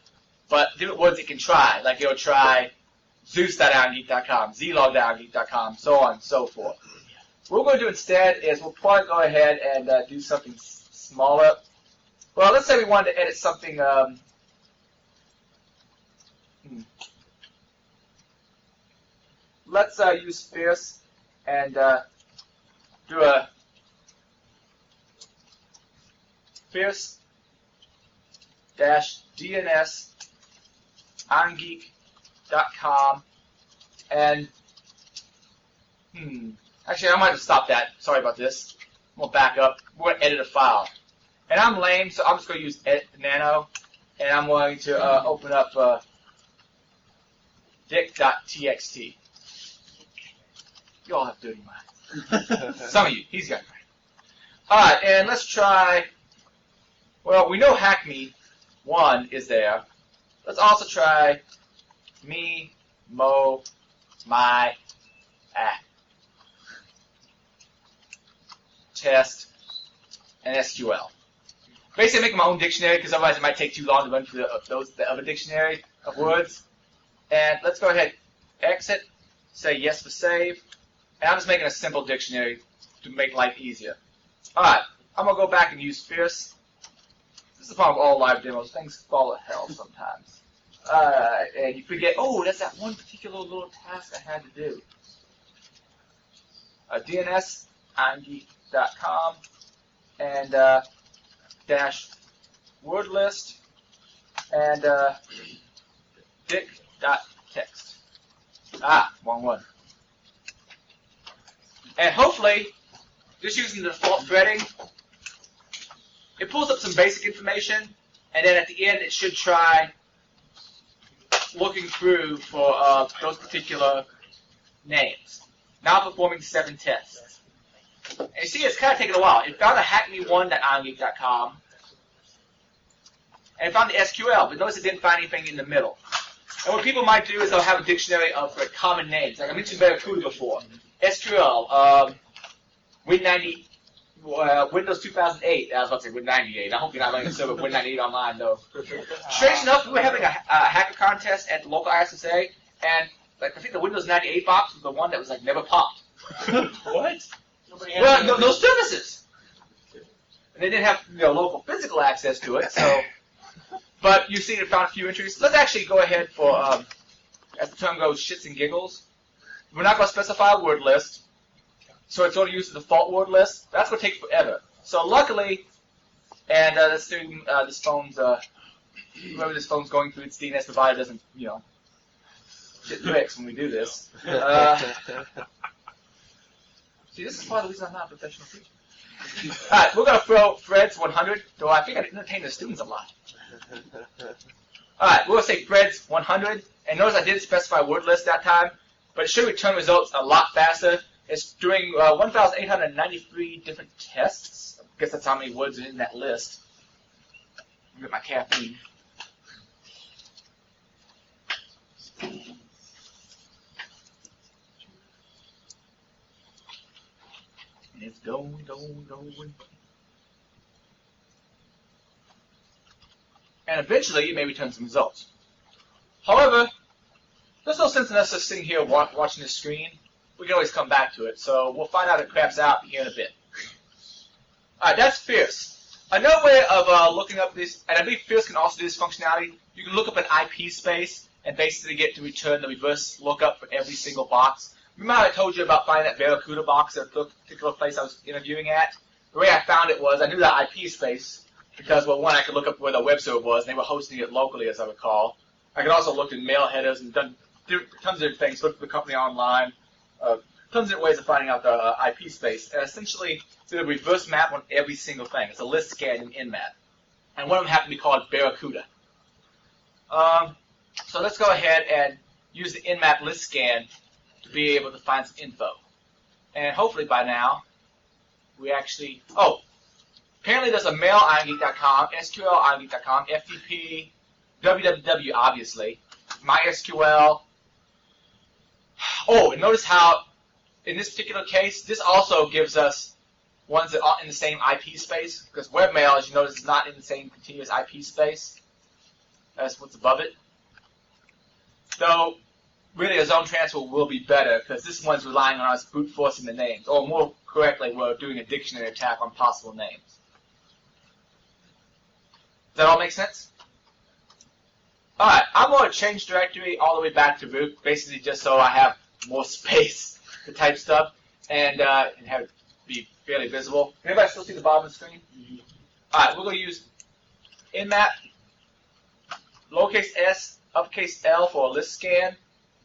But different words it can try. Like it'll try Zeus.outgeek.com, Zlog.outgeek.com, so on and so forth. What we're going to do instead is we'll probably go ahead and do something smaller. Well, let's say we wanted to edit something. Let's use fierce and do a fierce-DNS ongeek.com and actually I might have stopped that. Sorry about this. I'm gonna back up. We're gonna edit a file. And I'm lame, so I'm just gonna use edit nano and I'm going to open up dick.txt. You all have dirty minds. Some of you, he's got it right. Alright, and let's try, well, we know hack me 1 is there. Let's also try me, mo, my, test, and SQL. Basically, make my own dictionary because otherwise it might take too long to run through the other dictionary of words. And let's go ahead, exit, say yes for save, and I'm just making a simple dictionary to make life easier. Alright, I'm going to go back and use fierce. This is the problem with all live demos. Things fall to hell sometimes. And you forget, oh, that's that one particular little task I had to do. DNS, ongeek.com, and dash word list, and dick.text. Wrong one. And hopefully, just using the default threading, it pulls up some basic information, and then at the end it should try looking through for those particular names. Now performing 7 tests. And you see, it's kind of taking a while. It found a hackme1.ongeek.com, and it found the SQL, but notice it didn't find anything in the middle. And what people might do is they'll have a dictionary of common names. Like I mentioned Barracuda before. SQL, Win90, Windows 2008. I was about to say Win98. I hope you're not running a server with Win98 online, though. Strange enough, we were having a hacker contest at the local ISSA, and like I think the Windows 98 box was the one that was like never popped. What? Well, no services. And they didn't have local physical access to it, so. But you see, it found a few entries. Let's actually go ahead for, as the term goes, shits and giggles. We're not going to specify a word list, so it's going to use the default word list. That's going to take forever. So luckily, and let's do this phone's, whoever this phone's going through its DNS provider doesn't, shit bricks when we do this. See, this is part of the reason I'm not a professional teacher. Alright, we're going to throw Fred's 100, though I think I entertain the students a lot. Alright, we're going to say Fred's 100, and notice I didn't specify word list that time, but it should return results a lot faster. It's doing 1,893 different tests. I guess that's how many words are in that list. Get my caffeine. It's going. And eventually, it may return some results. However, there's no sense in us just sitting here watching this screen. We can always come back to it, so we'll find out if it craps out here in a bit. Alright, that's Fierce. Another way of looking up this, and I believe Fierce can also do this functionality, you can look up an IP space and basically get to return the reverse lookup for every single box. Remember how I told you about finding that Barracuda box at the particular place I was interviewing at? The way I found it was I knew that IP space because, well, one, I could look up where the web server was, and they were hosting it locally, as I recall. I could also look in mail headers and done tons of different things, looked for the company online, tons of different ways of finding out the IP space. And essentially, did a reverse map on every single thing. It's a list scan in Nmap. And one of them happened to be called Barracuda. So let's go ahead and use the Nmap list scan to be able to find some info. And hopefully by now, we actually, apparently there's a mail ongeek.com, SQL ongeek.com, FTP, www obviously, MySQL. Oh, and notice how in this particular case, this also gives us ones that aren't in the same IP space, because webmail, as you notice, is not in the same continuous IP space as what's above it. Though, really, a zone transfer will be better, because this one's relying on us brute forcing the names, or more correctly, we're doing a dictionary attack on possible names. Does that all make sense? Alright, I'm going to change directory all the way back to root, basically just so I have more space to type stuff and have it be fairly visible. Can anybody still see the bottom of the screen? Alright, we're going to use nmap, lowercase s, uppercase L for a list scan,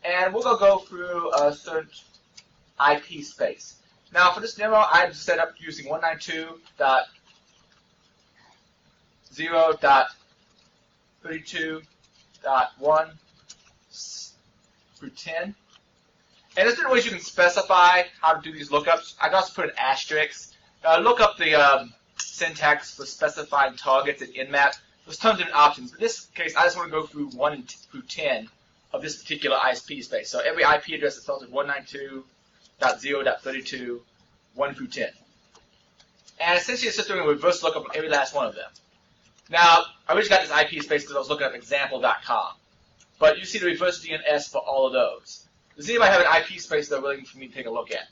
and we're going to go through a certain IP space. Now, for this demo, I'm set up using 192.0.32.1 through 10. And there's different ways you can specify how to do these lookups. I can also put an asterisk. Look up the syntax for specifying targets in nmap. There's tons of different options. In this case, I just want to go through 1 through 10 of this particular ISP space. So every IP address that starts with 192.0.32, 1 through 10. And essentially it's just doing a reverse lookup on every last one of them. Now, I originally got this IP space because I was looking up example.com. But you see the reverse DNS for all of those. Does anybody have an IP space they're willing for me to take a look at?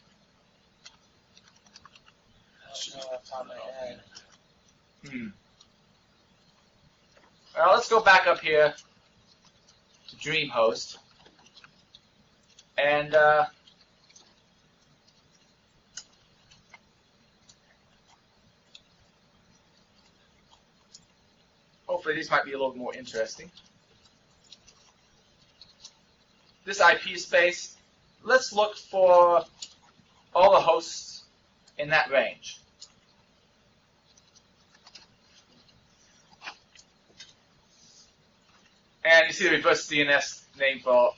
I don't know off the top of my head. Well, let's go back up here to DreamHost. And hopefully these might be a little more interesting. This IP space, let's look for all the hosts in that range. And you see the reverse DNS name for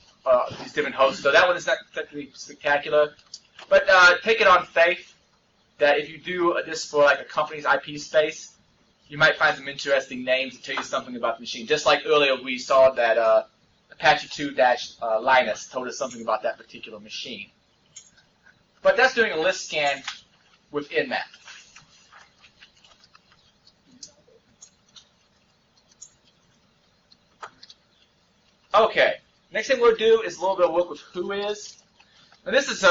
these different hosts. So that one is not particularly spectacular. But take it on faith that if you do this for like a company's IP space, you might find some interesting names that tell you something about the machine. Just like earlier we saw that Apache 2-Linus told us something about that particular machine. But that's doing a list scan with nmap. Okay, next thing we'll do is a little bit of work with whois. Now this is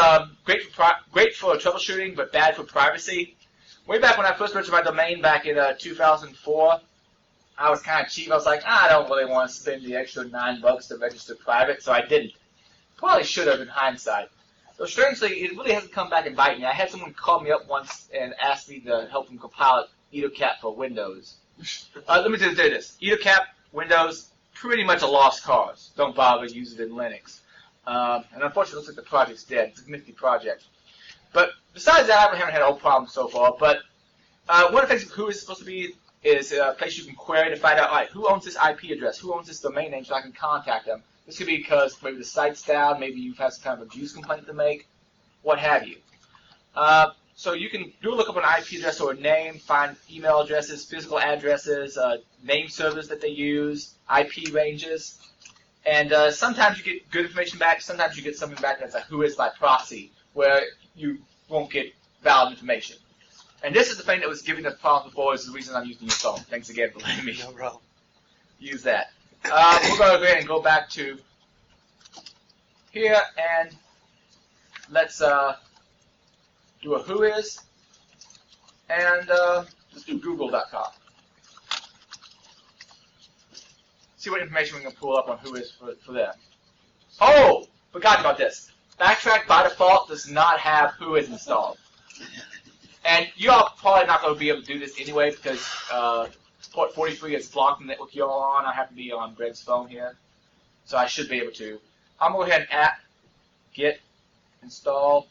great for troubleshooting, but bad for privacy. Way back when I first registered my domain back in 2004, I was kind of cheap. I was like, I don't really want to spend the extra $9 to register private, so I didn't. Probably should have in hindsight. So strangely, it really hasn't come back and bite me. I had someone call me up once and ask me to help them compile EtherCap for Windows. Let me just do this. EtherCap, Windows, pretty much a lost cause. Don't bother, use it in Linux. And unfortunately, it looks like the project's dead. It's a nifty project. But besides that, I haven't had a whole problem so far. But one of the things who is supposed to be is a place you can query to find out, all right, who owns this IP address? Who owns this domain name so I can contact them? This could be because maybe the site's down, maybe you've had some kind of abuse complaint to make, what have you. So you can do a lookup on an IP address or a name, find email addresses, physical addresses, name servers that they use, IP ranges. And sometimes you get good information back, sometimes you get something back that's a whois by proxy, where you won't get valid information. And this is the thing that was giving the problem before. This is the reason I'm using your phone. Thanks again for letting me use that. We're going to go ahead and go back to here, and let's do a whois, and let's do google.com. See what information we can pull up on whois for them. Oh, forgot about this. Backtrack by default does not have whois installed. And you all probably not going to be able to do this anyway because port 43 is blocked the network you're all on. I have to be on Greg's phone here. So I should be able to. I'm going to go ahead and app get install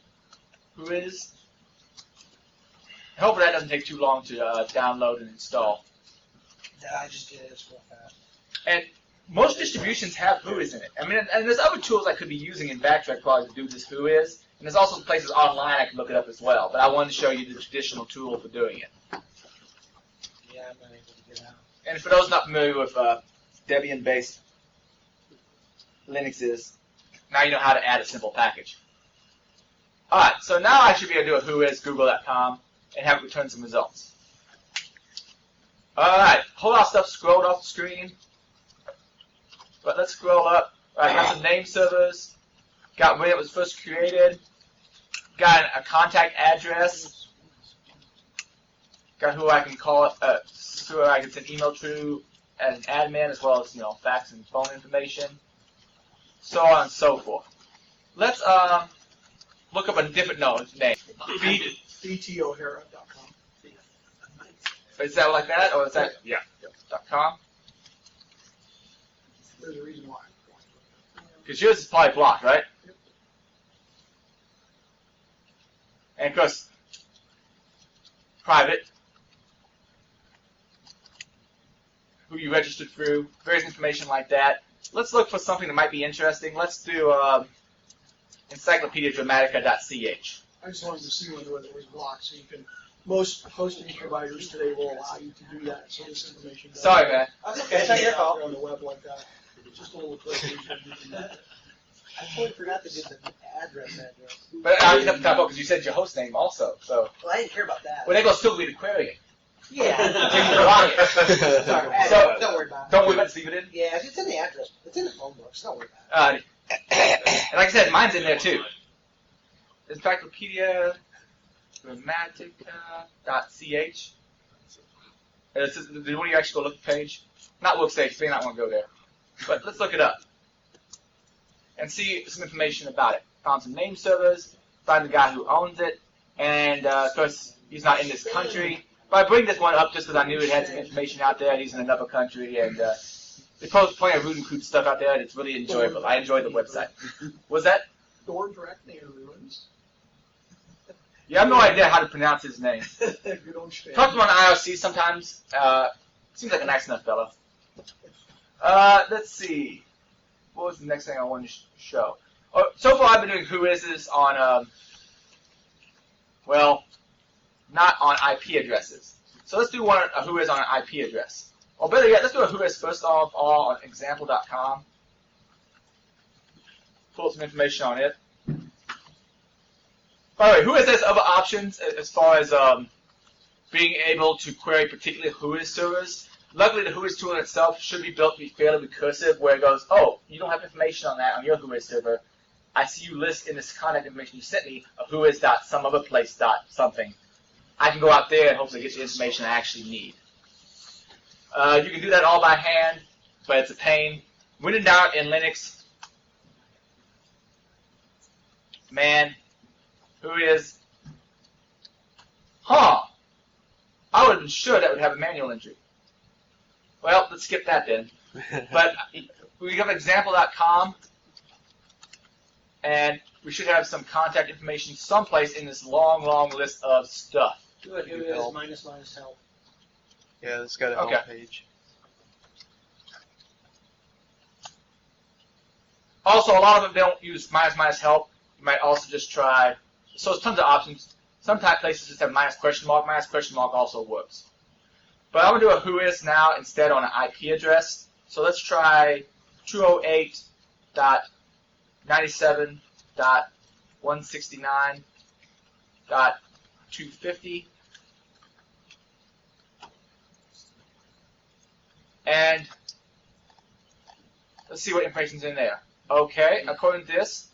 whois. Hopefully that doesn't take too long to download and install. Yeah, I just did it. It's real fast. And most distributions have whois in it. I mean, and there's other tools I could be using in Backtrack probably to do this whois. And there's also places online I can look it up as well. But I wanted to show you the traditional tool for doing it. Yeah, I'm not able to get out. And for those not familiar with Debian-based Linuxes, now you know how to add a simple package. All right, so now I should be able to do a whois google.com. and have it return some results. Alright, whole lot of stuff scrolled off the screen. But let's scroll up. Alright, got some name servers. Got when it was first created. Got a contact address. Got who I can call, who I can send email to as an admin, as well as, fax and phone information. So on and so forth. Let's look up a different name. btohara.com. Is that like that, or is that .com? There's a reason why. Because yours is probably blocked, right? And of course, private. Who you registered through, various information like that. Let's look for something that might be interesting. Let's do encyclopediadramatica.ch. I just wanted to see whether it was blocked, so you can. Most hosting providers today will allow you to do that, so this information. Sorry, man. That's okay. It's not your fault. On the web like that. Just a little clarification. I totally forgot to do the address. But I didn't have to type out because you said your host name also. So. Well, I didn't care about that. Well, they're going to still be the query. Yeah. Block it. So, don't worry about it. Don't worry about it. Leave it in. Yeah, it's in the address. It's in the phone books. Don't worry about it. And like I said, mine's in there too. Encyclopedia Grammatica.ch. This is the one you actually go look at the page. Not workstation, you may not want to go there. But let's look it up. And see some information about it. Found some name servers, find the guy who owns it, and of course, he's not in this country. But I bring this one up just because I knew it had some information out there, and he's in another country, and they post plenty of rude and crude stuff out there, and it's really enjoyable. I enjoy the website. Was that? Door direct near ruins. Yeah, I have no idea how to pronounce his name. Good old Spain. Talk to him on IRC sometimes. Seems like a nice enough fellow. Let's see. What was the next thing I wanted to show? Oh, so far I've been doing whois's on, well, not on IP addresses. So let's do one a whois on an IP address. Or better yet, let's do a whois first off all on example.com. Pull some information on it. By the way, whois has other options as far as being able to query particular whois servers. Luckily, the whois tool in itself should be built to be fairly recursive, where it goes, oh, you don't have information on that on your whois server. I see you list in this contact information you sent me a whois.someotherplace.something. I can go out there and hopefully get the information I actually need. You can do that all by hand, but it's a pain. When in doubt in Linux, man, whois, I would have been sure that would have a manual entry. Well, let's skip that then. But we have example.com, and we should have some contact information someplace in this long, long list of stuff. Do it. Who is minus help. Yeah, it's got a home page. Also, a lot of them don't use minus help. You might also just try. So there's tons of options. Some type places just have minus question mark. Minus question mark also works. But I'm going to do a whois now instead on an IP address. So let's try 208.97.169.250. And let's see what information's in there. Okay, according to this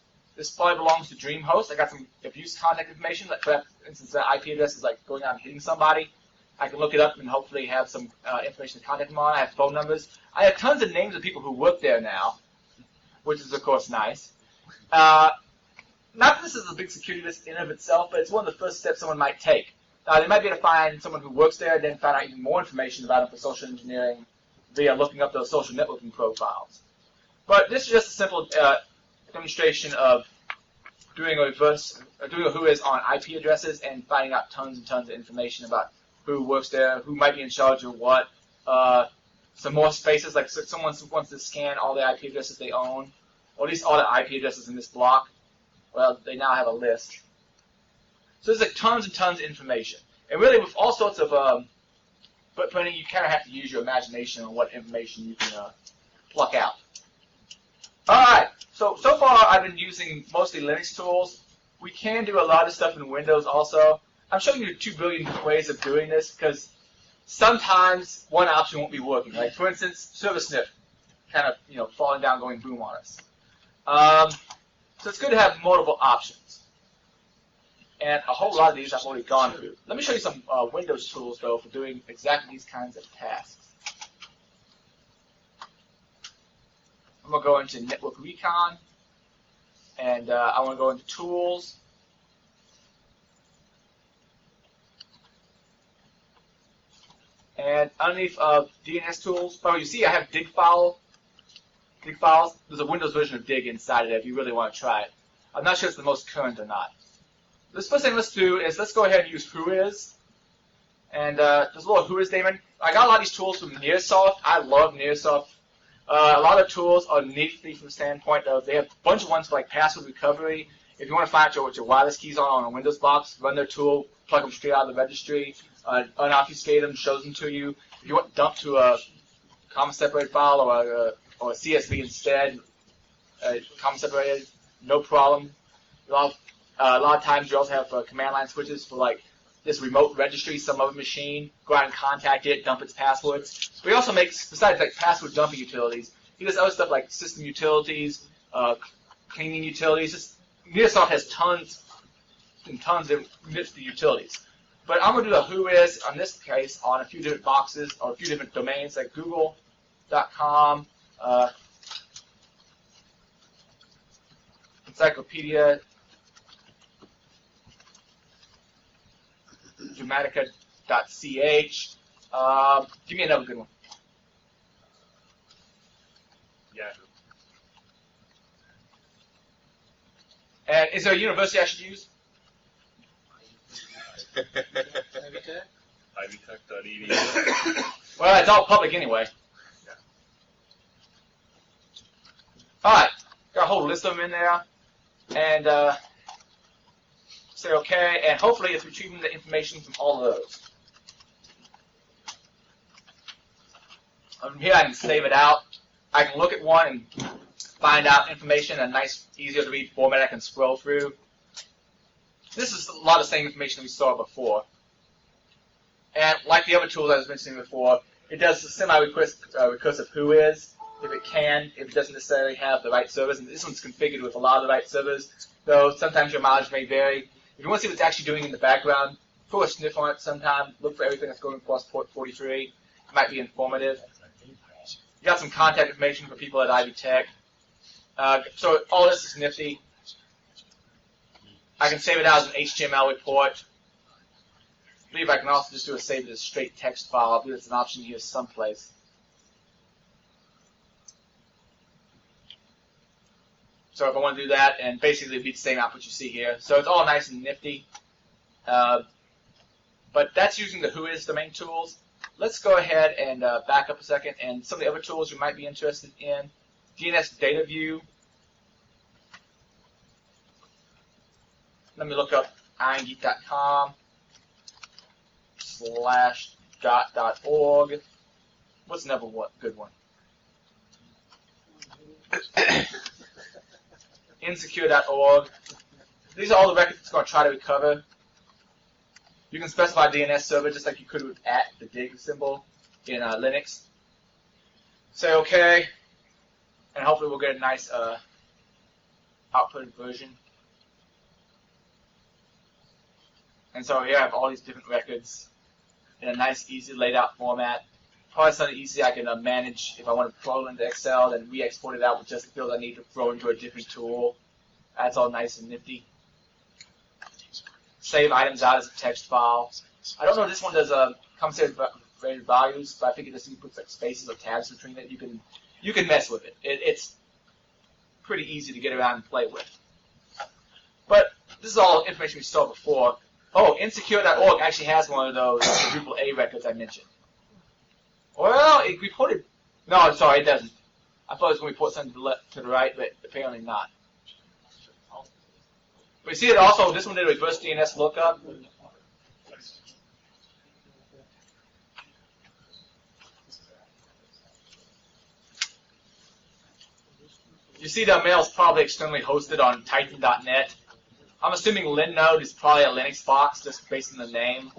probably belongs to DreamHost. I got some abuse contact information. Like for instance, that IP address is like going out and hitting somebody. I can look it up and hopefully have some information to contact them on. I have phone numbers. I have tons of names of people who work there now, which is, of course, nice. Not that this is a big security risk in and of itself, but it's one of the first steps someone might take. They might be able to find someone who works there and then find out even more information about them for social engineering via looking up those social networking profiles. But this is just a simple demonstration of doing a whois on IP addresses and finding out tons and tons of information about who works there, who might be in charge of what. Some more spaces, like someone wants to scan all the IP addresses they own, or at least all the IP addresses in this block. Well, they now have a list. So there's like tons and tons of information. And really with all sorts of footprinting, you kind of have to use your imagination on what information you can pluck out. Alright, so far I've been using mostly Linux tools. We can do a lot of stuff in Windows also. I'm showing you 2 billion ways of doing this because sometimes one option won't be working. Like for instance, server sniff, kind of falling down, going boom on us. So it's good to have multiple options. And a whole lot of these I've already gone through. Let me show you some Windows tools though for doing exactly these kinds of tasks. I'm going to go into Network Recon, and I want to go into Tools. And underneath DNS tools, you see I have dig files. There's a Windows version of dig inside of it if you really want to try it. I'm not sure if it's the most current or not. The first thing let's do is let's go ahead and use Whois. And there's a little Whois daemon. I got a lot of these tools from Nearsoft. I love Nearsoft. A lot of tools are nifty from the standpoint of they have a bunch of ones for like password recovery. If you want to find out what your wireless keys are on a Windows box, run their tool, plug them straight out of the registry, unobfuscate them, shows them to you. If you want dump to a comma separated file or a CSV instead, comma separated, no problem. A lot of times you also have command line switches for like this remote registry, some other machine, go out and contact it, dump its passwords. But he also makes, besides like password dumping utilities, he does other stuff like system utilities, cleaning utilities. Nearsoft has tons and tons of nifty utilities. But I'm going to do a Whois, on this case, on a few different boxes, or a few different domains, like google.com, encyclopedia, dramatica.ch. Give me another good one. Yahoo. And is there a university I should use? ivytech.edu. Well, it's all public anyway. All right, got a whole list of them in there, and say OK, and hopefully it's retrieving the information from all of those. From here, I can save it out. I can look at one and find out information in a nice, easier to read format I can scroll through. This is a lot of the same information we saw before. And like the other tools I was mentioning before, it does the semi-recursive Whois, if it can, if it doesn't necessarily have the right servers. And this one's configured with a lot of the right servers, though sometimes your mileage may vary. If you want to see what it's actually doing in the background, throw a sniff on it sometime, look for everything that's going across port 43. It might be informative. You got some contact information for people at Ivy Tech. So all this is nifty. I can save it out as an HTML report. I believe I can also just do a save it as a straight text file. I believe it's an option here someplace. So if I want to do that, and basically it'd be the same output you see here. So it's all nice and nifty. But that's using the Whois domain tools. Let's go ahead and back up a second, and some of the other tools you might be interested in. DNS Data View. Let me look up irongeek.com/dot.org. What's another good one? Insecure.org. These are all the records it's going to try to recover. You can specify DNS server just like you could with the dig symbol in Linux. Say OK, and hopefully we'll get a nice output version. And so here I have all these different records in a nice, easy laid out format. Probably something easy I can manage if I want to throw it into Excel, then re-export it out with just the fields I need to throw into a different tool. That's all nice and nifty. Save items out as a text file. I don't know if this one does compensated values, but I think it just puts like spaces or tabs between it. You can mess with it. It's pretty easy to get around and play with. But this is all information we saw before. Oh, insecure.org actually has one of those quadruple A records I mentioned. Well, it reported. No, I'm sorry, it doesn't. I thought it was going to report something to the right, but apparently not. But you see it also, this one did a reverse DNS lookup. You see the mail is probably externally hosted on Titan.net. I'm assuming Linode is probably a Linux box just based on the name.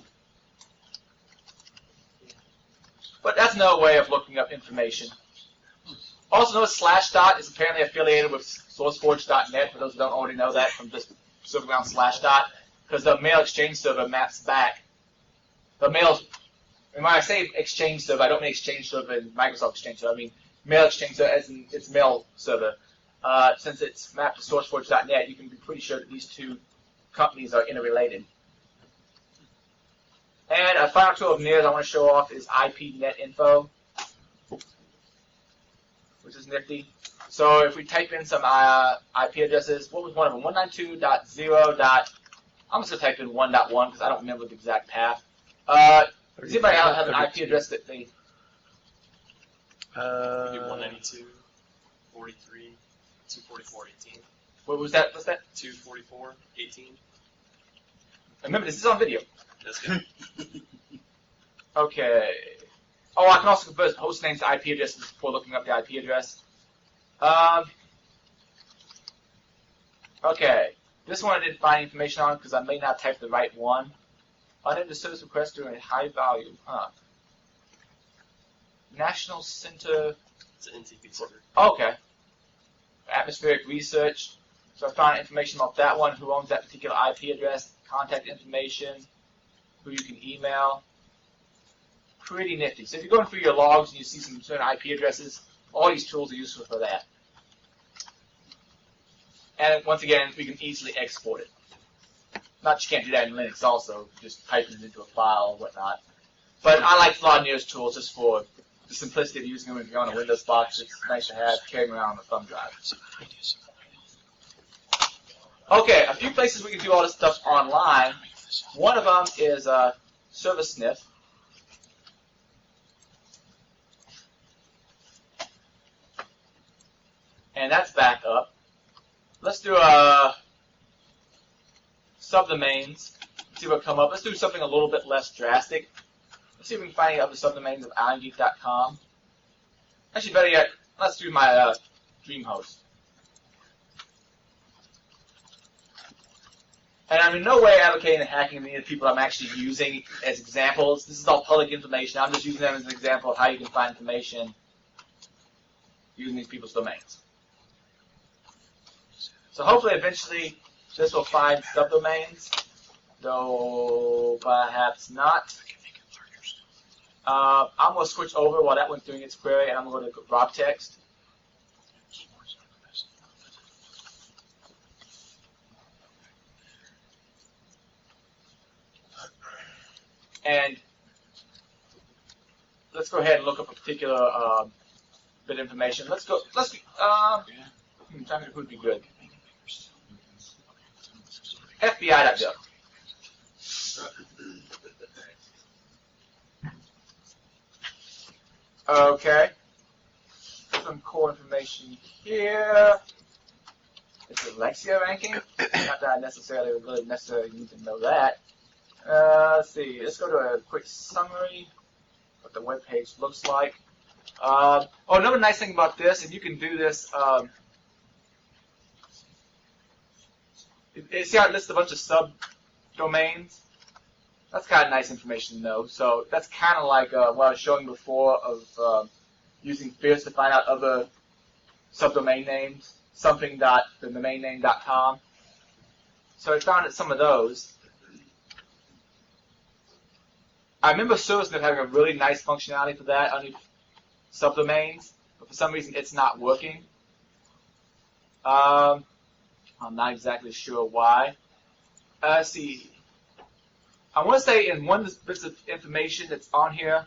But that's no way of looking up information. Also notice /dot is apparently affiliated with SourceForge.net, for those who don't already know that from just serving around /dot, because the mail exchange server maps back. The mail, and when I say exchange server, I don't mean exchange server in Microsoft Exchange server, I mean mail exchange server as in its mail server. Since it's mapped to SourceForge.net, you can be pretty sure that these two companies are interrelated. And a final tool of NIRS I want to show off is IPnet info, which is nifty. So if we type in some IP addresses, what was one of them? 192.0. I'm just going to type in 1.1 because I don't remember the exact path. Does anybody else have an IP address that they... We do 192, 43, 244, 18. What was that? What's that? 244, 18. Remember, this is on video. That's good. Okay. Oh, I can also convert host names to IP addresses before looking up the IP address. Okay. This one I didn't find information on because I may not type the right one. Unnamed the service request during a high value. National Center. It's an NTP server. Okay. Atmospheric research. So I found information about that one, who owns that particular IP address, contact information, who you can email. Pretty nifty. So if you're going through your logs and you see some certain IP addresses, all these tools are useful for that. And once again, we can easily export it. Not that you can't do that in Linux also, just typing it into a file or whatnot. But I like a lot of NIRS tools just for the simplicity of using them if you're on a Windows box. It's nice to have carrying around on a thumb drive. Okay, a few places we can do all this stuff online. One of them is ServerSniff. And that's back up. Let's do subdomains. See what come up. Let's do something a little bit less drastic. Let's see if we can find any other subdomains of irongeek.com. Actually, better yet, let's do my dream host. And I'm in no way advocating the hacking of any of the people I'm actually using as examples. This is all public information. I'm just using them as an example of how you can find information using these people's domains. So hopefully, eventually, this will find subdomains, though perhaps not. I'm going to switch over while that one's doing its query, and I'm going to go to Rob Text. And let's go ahead and look up a particular bit of information. Let's go. Who would be good? FBI.gov. Okay. Some core information here. It's Alexia ranking. Not that I necessarily need to know that. Let's see. Let's go to a quick summary of what the web page looks like. Another nice thing about this, and you can do this. See how it lists a bunch of subdomains? That's kind of nice information to know. So that's kind of like what I was showing before of using Fierce to find out other subdomain names, something.thedomainname.com. So I found some of those. I remember ServerSniff having a really nice functionality for that underneath subdomains, but for some reason it's not working. I'm not exactly sure why. Let's see. I want to say in one of the bits of information that's on here.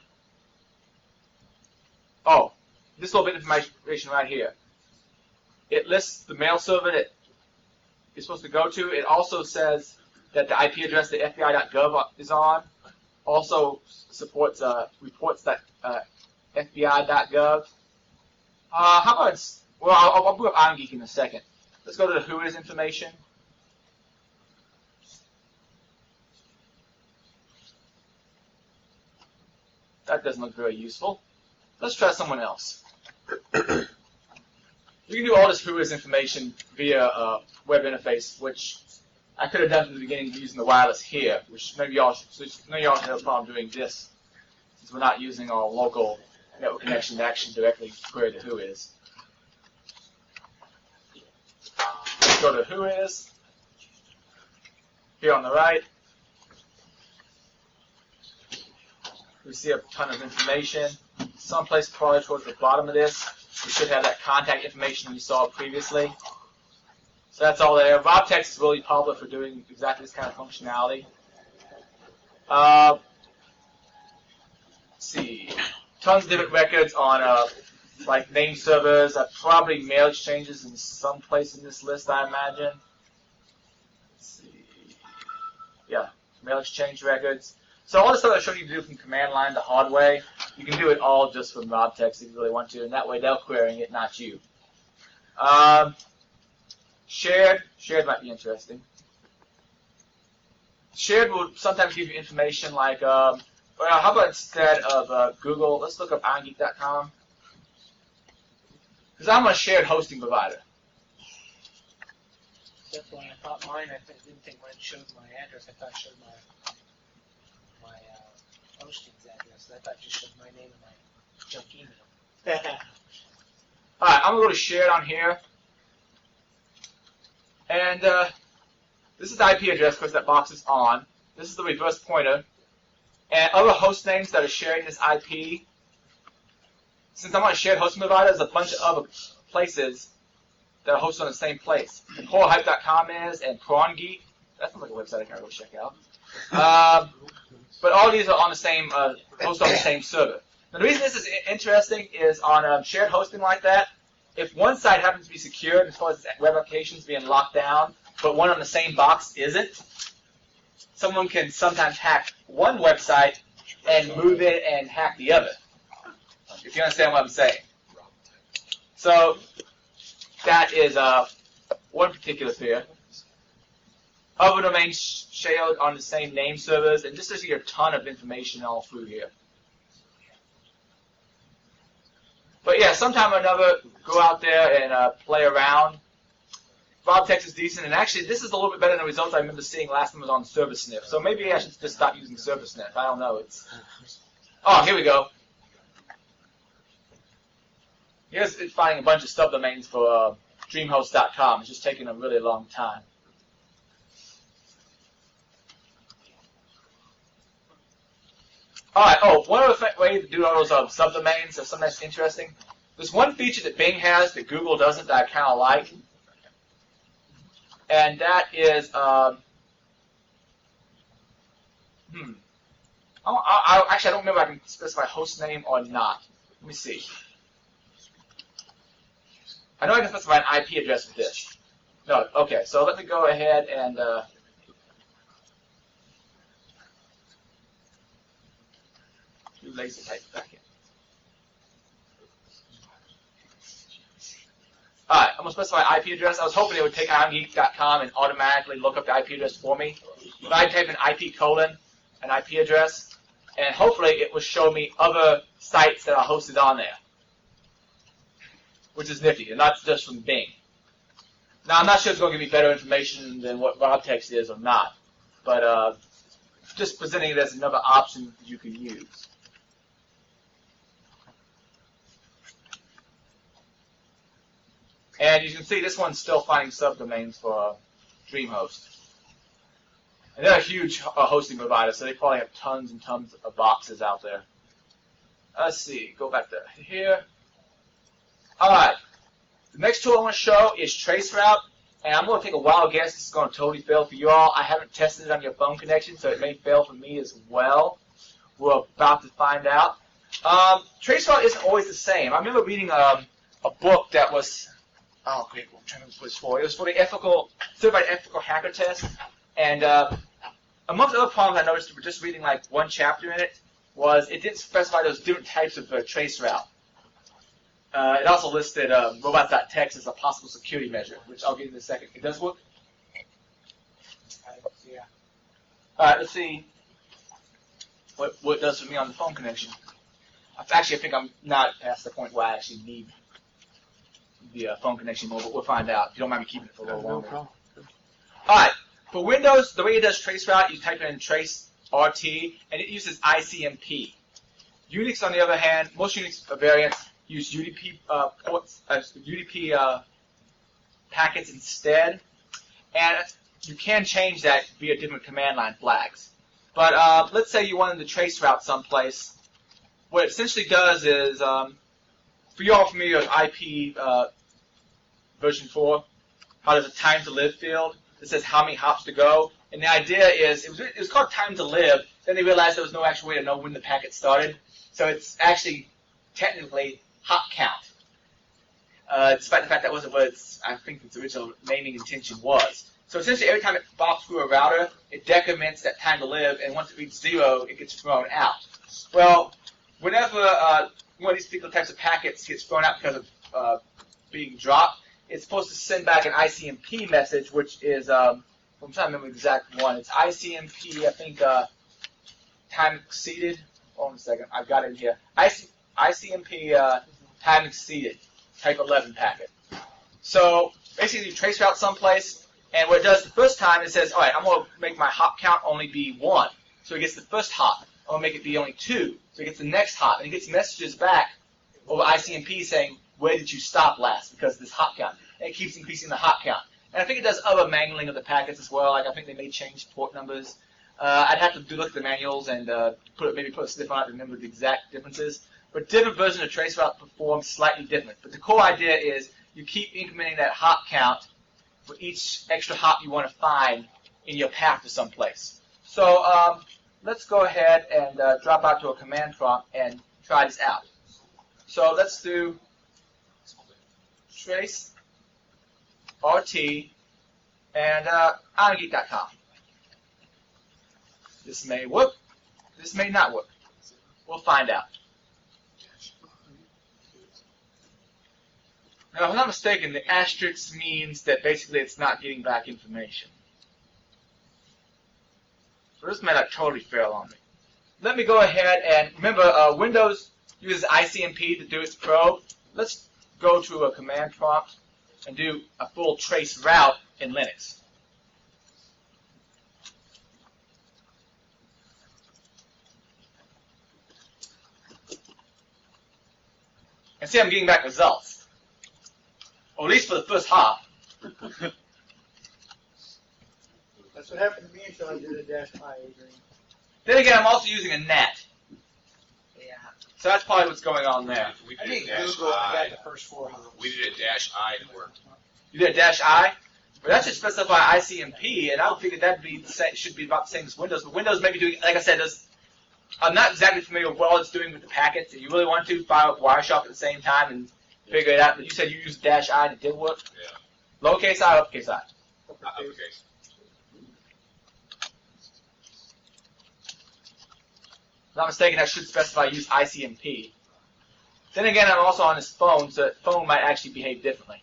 Oh, this little bit of information right here. It lists the mail server that you're supposed to go to. It also says that the IP address that FBI.gov is on also supports reports.fbi.gov. How about, well, I'll bring up irongeek in a second. Let's go to the whois information. That doesn't look very useful. Let's try someone else. You can do all this whois information via a web interface, which I could have done from the beginning using the wireless here, which none of y'all should have a problem doing this, since we're not using our local network connection to actually directly query the whois. Let's go to whois. Here on the right, we see a ton of information. Someplace probably towards the bottom of this, we should have that contact information we saw previously. So that's all there. Vobtex is really popular for doing exactly this kind of functionality. Let's see. Tons of different records on like name servers, probably mail exchanges in some place in this list, I imagine. Let's see. Yeah, mail exchange records. So all the stuff I showed you to do from command line to hard way, you can do it all just from Vobtex if you really want to, and that way they're querying it, not you. Shared might be interesting. Shared will sometimes give you information like, well, how about instead of Google, let's look up irongeek.com. Because I'm a shared hosting provider. Except when I thought mine, I didn't think when it showed my address, I thought it showed my hosting's address. I thought it just showed my name and my junk email. Alright, I'm going to go to shared on here. And this is the IP address because that box is on. This is the reverse pointer. And other host names that are sharing this IP, since I'm on a shared hosting provider, there's a bunch of other places that are hosted on the same place. And CoreHype.com is, and PrawnGeek. That sounds like a website I can go check out. But all these are on the same, hosted on the same server. Now, the reason this is interesting is on shared hosting like that, if one site happens to be secured as far as web applications being locked down, but one on the same box isn't, someone can sometimes hack one website and move it and hack the other, if you understand what I'm saying. So that is one particular fear. Other domains shared on the same name servers, and just to see a ton of information all through here. But yeah, sometime or another, go out there and play around. Vobtex is decent, and actually this is a little bit better than the results I remember seeing last time was on ServerSniff. So maybe I should just stop using ServerSniff. I don't know. Oh, here we go. Here's it finding a bunch of subdomains for dreamhost.com. It's just taking a really long time. Alright, one other way to do all those subdomains that's something that's interesting. There's one feature that Bing has that Google doesn't that I kind of like. And that is, actually, I don't remember if I can specify host name or not. Let me see. I know I can specify an IP address with this. No, okay, so let me go ahead and do laser type back in. Alright, I'm going to specify IP address. I was hoping it would take irongeek.com and automatically look up the IP address for me. But I type in IP colon, an IP address, and hopefully it will show me other sites that are hosted on there. Which is nifty, and not just from Bing. Now, I'm not sure it's going to give me better information than what Vobtex is or not, but just presenting it as another option that you can use. And you can see this one's still finding subdomains for DreamHost. And they're a huge hosting provider, so they probably have tons and tons of boxes out there. Let's see, go back to here. Alright, the next tool I want to show is Traceroute, and I'm going to take a wild guess this is going to totally fail for you all. I haven't tested it on your phone connection, so it may fail for me as well. We're about to find out. Traceroute isn't always the same. I remember reading a book that was, oh great, I'm trying to remember what it's for. It was for the certified ethical hacker test, and amongst other problems I noticed, just reading like one chapter in it, was it didn't specify those different types of Traceroute. It also listed robots.txt as a possible security measure, which I'll get in a second. It does work? Yeah. Alright, let's see what it does for me on the phone connection. Actually, I think I'm not past the point where I actually need the phone connection more, but we'll find out. If you don't mind me keeping it for a little longer. No problem. Alright, For Windows, the way it does Traceroute, you type in trace RT, and it uses ICMP. Unix, on the other hand, most Unix variants use UDP packets instead, and you can change that via different command line flags. But let's say you wanted to traceroute someplace. What it essentially does is, for you all familiar with IP version 4, how there's a time to live field that says how many hops to go. And the idea is, it was called time to live. Then they realized there was no actual way to know when the packet started. So it's actually technically hop count, despite the fact that wasn't what I think its original naming intention was. So essentially, every time it bops through a router, it decrements that time to live, and once it reaches 0, it gets thrown out. Well, whenever one of these particular types of packets gets thrown out because of being dropped, it's supposed to send back an ICMP message, which is, I'm trying to remember the exact one. It's ICMP, I think, time exceeded. Hold on a second, I've got it in here. ICMP time exceeded, type 11 packet. So basically, you traceroute someplace, and what it does the first time, it says, all right, I'm going to make my hop count only be 1. So it gets the first hop. I'm going to make it be only 2. So it gets the next hop, and it gets messages back over ICMP saying, where did you stop last because of this hop count. And it keeps increasing the hop count. And I think it does other mangling of the packets as well. Like I think they may change port numbers. I'd have to look at the manuals and maybe put a sniff on it to remember the exact differences. But different versions of Traceroute perform slightly different. But the core idea is you keep incrementing that hop count for each extra hop you want to find in your path to someplace. So let's go ahead and drop out to a command prompt and try this out. So let's do trace RT and ongeek.com. This may work. This may not work. We'll find out. Now, if I'm not mistaken, the asterisk means that basically it's not getting back information. So this may not totally fail on me. Let me go ahead and remember, Windows uses ICMP to do its probe. Let's go to a command prompt and do a full trace route in Linux. And see, I'm getting back results. Or at least for the first hop. That's what happened to me until I did a -I, Adrian. Then again, I'm also using a NAT. Yeah. So that's probably what's going on there. We I did a think dash Google, I I. got the first 4 hops. We did a dash I and it worked. You did a -I? But that should specify ICMP, and I would figure that should be about the same as Windows. But Windows may be doing, like I said, I'm not exactly familiar with what all it's doing with the packets. If you really want to, fire up Wireshark at the same time and figure it out. But you said you used -I and it did work? Yeah. Lowercase I or uppercase I? Uppercase. If I'm not mistaken, that should specify use ICMP. Then again, I'm also on this phone, so the phone might actually behave differently.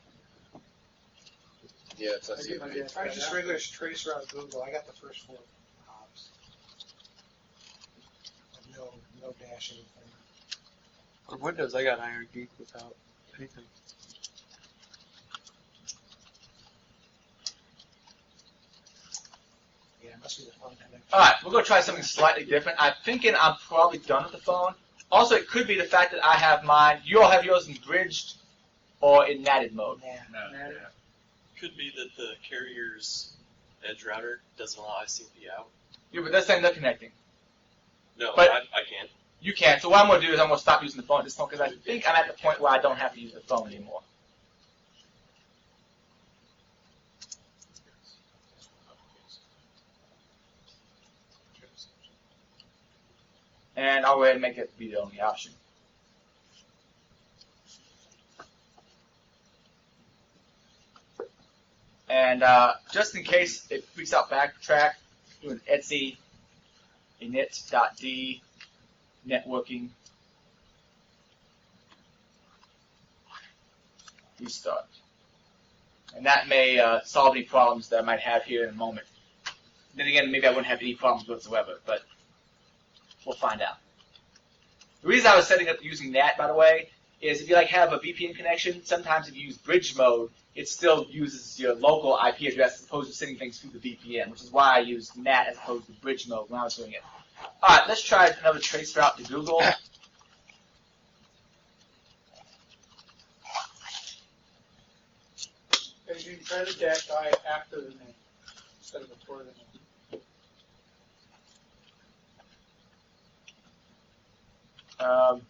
Yeah, it's ICMP. If I just regular Traceroute Google, I got the first 4 hops. No dash anything. On Windows, I got Iron Geek without anything. Yeah, it must be the phone connection. All right, we're going to try something slightly different. I'm thinking I'm probably done with the phone. Also, it could be the fact that I have mine. You all have yours in bridged or in natted mode. Yeah. Could be that the carrier's edge router doesn't allow ICMP out. Yeah, but that's saying they're connecting. No, But- I can't. You can. So what I'm going to do is I'm going to stop using the phone at this point because I think I'm at the point where I don't have to use the phone anymore. And I'll go ahead and make it be the only option. And just in case it freaks out Backtrack, do an etc init.d networking restart. And that may solve any problems that I might have here in a moment. Then again, maybe I wouldn't have any problems whatsoever, but we'll find out. The reason I was setting up using NAT, by the way, is if you like have a VPN connection, sometimes if you use bridge mode, it still uses your local IP address as opposed to sending things through the VPN, which is why I used NAT as opposed to bridge mode when I was doing it. All right, let's try another traceroute to Google. And you can try the dash I after the name instead of before the name. Wow.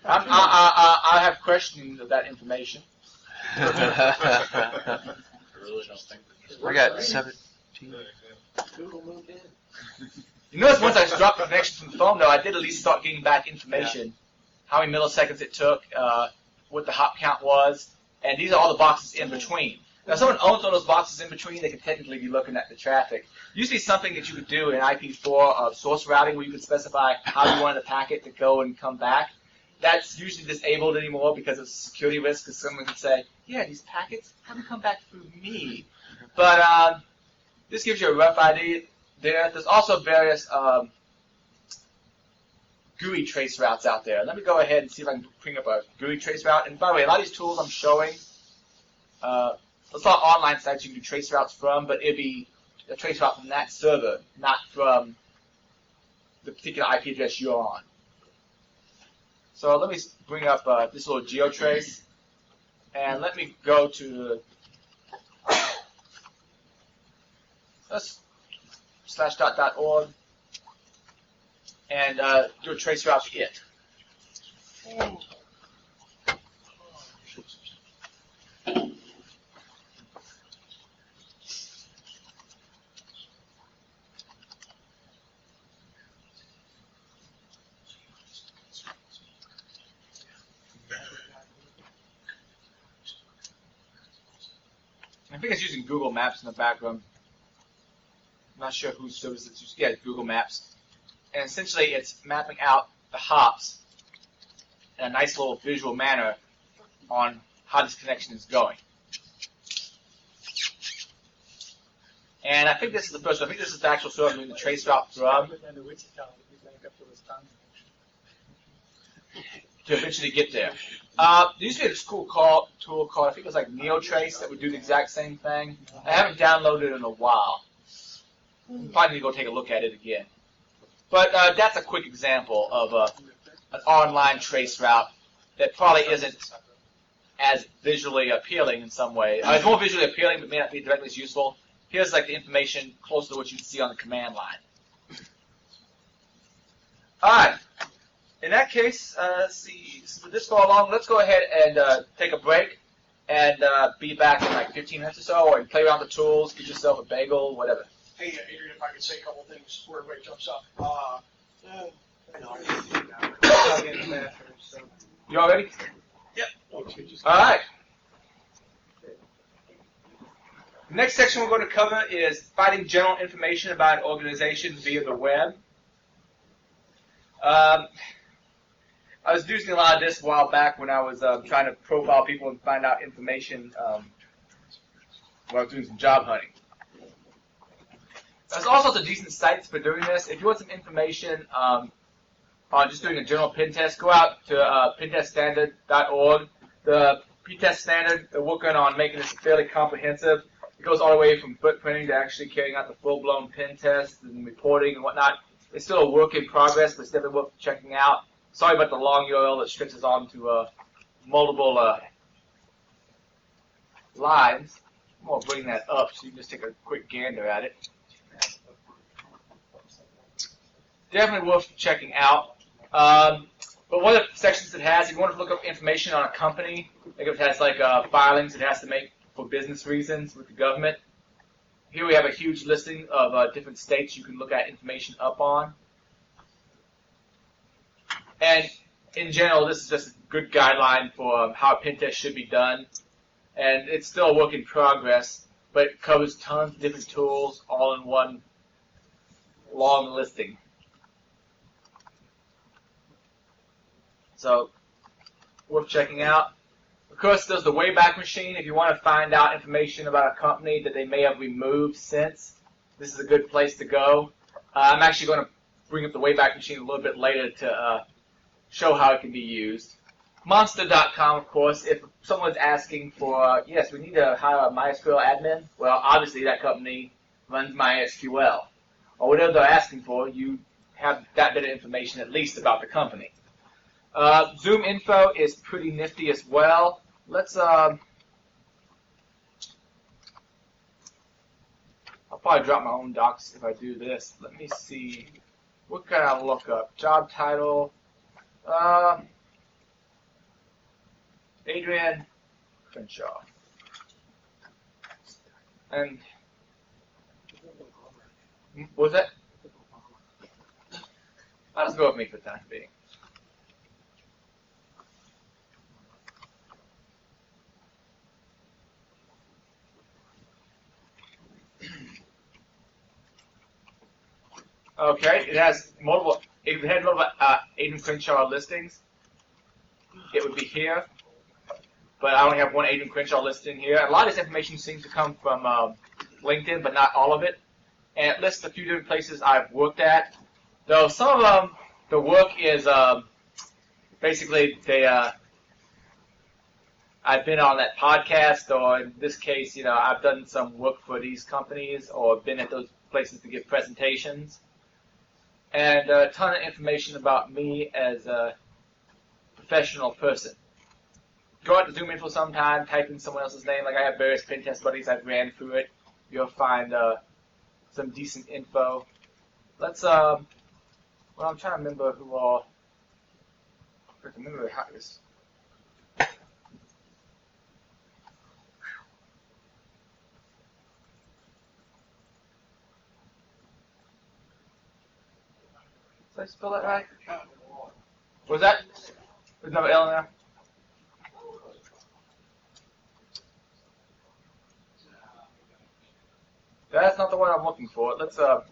I have questions of that information. I really don't think that I got 17. Google moved in. You notice once I dropped the connection from the phone, though, I did at least start getting back information, how many milliseconds it took, what the hop count was, and these are all the boxes in between. Now, if someone owns all those boxes in between, they could technically be looking at the traffic. Usually something that you could do in IP4 of source routing where you could specify how you wanted the packet to go and come back. That's usually disabled anymore because of security risk, because someone could say, yeah, these packets haven't come back through me. But this gives you a rough idea there. There's also various GUI trace routes out there. Let me go ahead and see if I can bring up a GUI trace route. And by the way, a lot of these tools I'm showing, there's a lot of online sites you can do trace routes from, but it'd be a trace route from that server, not from the particular IP address you're on. So let me bring up this little geotrace, and let me go to /.org and do a trace route to it. I think it's using Google Maps in the background. I'm not sure whose service it's using. Yeah, Google Maps. And essentially it's mapping out the hops in a nice little visual manner on how this connection is going. And I think this is the first one. I think this is the actual server doing the trace route from to eventually get there. There used to be this cool tool called, I think it was like NeoTrace, that would do the exact same thing. I haven't downloaded it in a while. Probably need to go take a look at it again. But that's a quick example of an online trace route that probably isn't as visually appealing in some way. It's more visually appealing, but may not be directly as useful. Here's like the information close to what you'd see on the command line. All right. In that case, let's see, with this far along, let's go ahead and take a break and be back in like 15 minutes or so, or you play around with the tools, get yourself a bagel, whatever. Hey, Adrian, if I could say a couple things before everybody jumps up. You all ready? Yep. All right. The next section we're going to cover is finding general information about an organization via the web. I was using a lot of this a while back when I was trying to profile people and find out information when I was doing some job hunting. There's all sorts of decent sites for doing this. If you want some information on just doing a general pen test, go out to penteststandard.org. The P-test standard, they're working on making this fairly comprehensive. It goes all the way from footprinting to actually carrying out the full-blown pen test and reporting and whatnot. It's still a work in progress, but it's definitely worth checking out. Sorry about the long URL that stretches on to multiple lines. I'm going to bring that up so you can just take a quick gander at it. Definitely worth checking out. But one of the sections it has, if you want to look up information on a company, like if it has like filings it has to make for business reasons with the government. Here we have a huge listing of different states you can look at information up on. And in general, this is just a good guideline for how a pen test should be done. And it's still a work in progress, but it covers tons of different tools all in one long listing. So, worth checking out. Of course, there's the Wayback Machine. If you want to find out information about a company that they may have removed since, this is a good place to go. I'm actually going to bring up the Wayback Machine a little bit later to show how it can be used. Monster.com, of course, if someone's asking for, yes, we need to hire a MySQL admin, well, obviously that company runs MySQL. Or whatever they're asking for, you have that bit of information at least about the company. Zoom info is pretty nifty as well. Let's, I'll probably drop my own docs if I do this. Let me see. What can I look up? Job title. Adrian Crenshaw. And what was that? I'll just go with me for the time being. Okay, it has multiple. If it had multiple Adrian Crenshaw listings, it would be here. But I only have one Adrian Crenshaw listing here. A lot of this information seems to come from LinkedIn, but not all of it. And it lists a few different places I've worked at. Though some of them, the work is basically I've been on that podcast, or in this case, I've done some work for these companies, or been at those places to give presentations. And a ton of information about me as a professional person. Go out to Zoom Info sometime, type in someone else's name. Like I have various pen test buddies, I've ran through it. You'll find some decent info. Let's, well, I'm trying to remember who all, I remember how this. Did I spell that right? Was that? There's no L in there? That's not the one I'm looking for. Let's oh.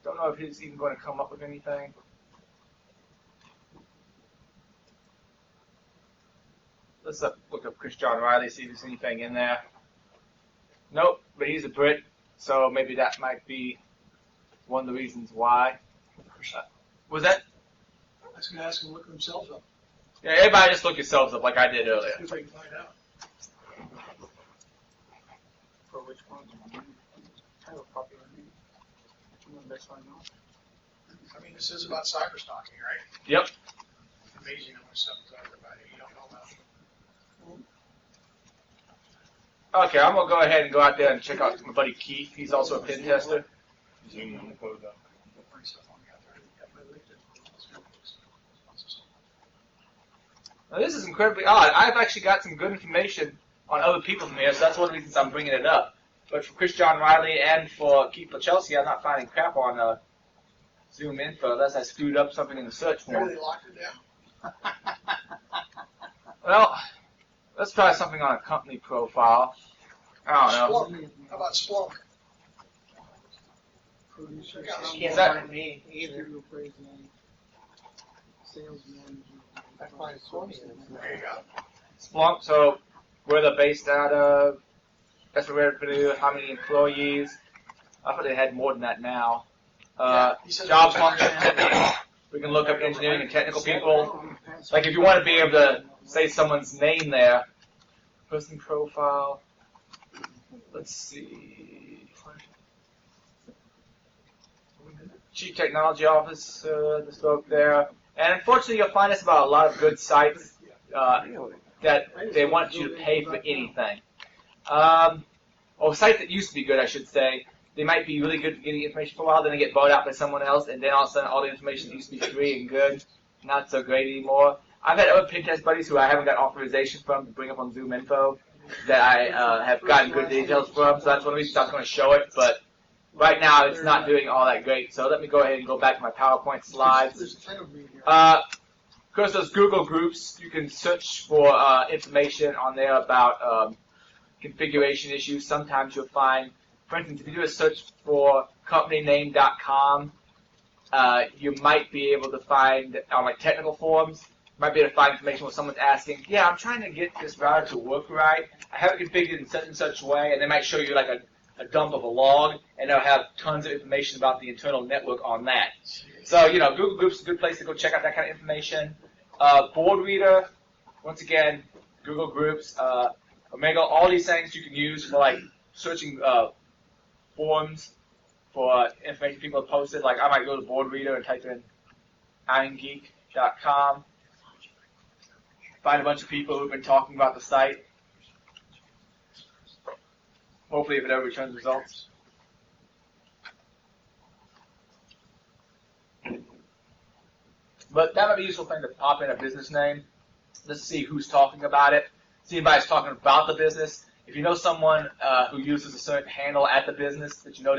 Don't know if he's even going to come up with anything. Let's look up Chris John Riley, see if there's anything in there. Nope, but he's a Brit, so maybe that might be one of the reasons why. Was that? I was going to ask him to look themselves up. Yeah, everybody just look yourselves up like I did earlier. See if I can find out. For which one? I have a popular name. Which one best I know? I mean, this is about cyberstalking, right? Yep. Amazing how much stuff is out there about it you don't know about. Okay, I'm going to go ahead and go out there and check out my buddy Keith. He's also a pen tester. Now, this is incredibly odd. I've actually got some good information on other people from here, so that's one of the reasons I'm bringing it up. But for Chris John Riley and for Keith Chelsea, I'm not finding crap on Zoom Info unless I screwed up something in the search form. Maybe they locked it down. Well, let's try something on a company profile. I don't know. Splunk. How about Splunk? Can't that- find me either. I find Sony. There you go. Splunk, so where they're based out of, that's where revenue, how many employees. I thought they had more than that now. He said Job it was- function. We can look up engineering and technical people. Like if you want to be able to say someone's name there, person profile. Let's see. Chief Technology Officer, let's go up there. And unfortunately, you'll find us about a lot of good sites that they want you to pay for anything. Or sites that used to be good, I should say. They might be really good at getting information for a while, then they get bought out by someone else, and then all of a sudden all the information that used to be free and good, not so great anymore. I've had other pen test buddies who I haven't got authorization from to bring up on Zoom Info that I have gotten good details from, so that's one of the reasons I was going to show it, but right now it's not doing all that great. So let me go ahead and go back to my PowerPoint slides. Of course, those Google groups, you can search for information on there about configuration issues. Sometimes you'll find For instance, if you do a search for companyname.com, you might be able to find, on like technical forums, you might be able to find information where someone's asking, yeah, I'm trying to get this router to work right. I have it configured in such and such way, and they might show you like a dump of a log, and they'll have tons of information about the internal network on that. So, you know, Google Groups is a good place to go check out that kind of information. Board Reader, once again, Google Groups, Omega, all these things you can use for like searching forums for information people have posted. Like I might go to Board Reader and type in irongeek.com, find a bunch of people who've been talking about the site. Hopefully if it ever returns results. But that might be a useful thing to pop in a business name. Let's see who's talking about it. See if anybody's talking about the business. If you know someone who uses a certain handle at the business, that you know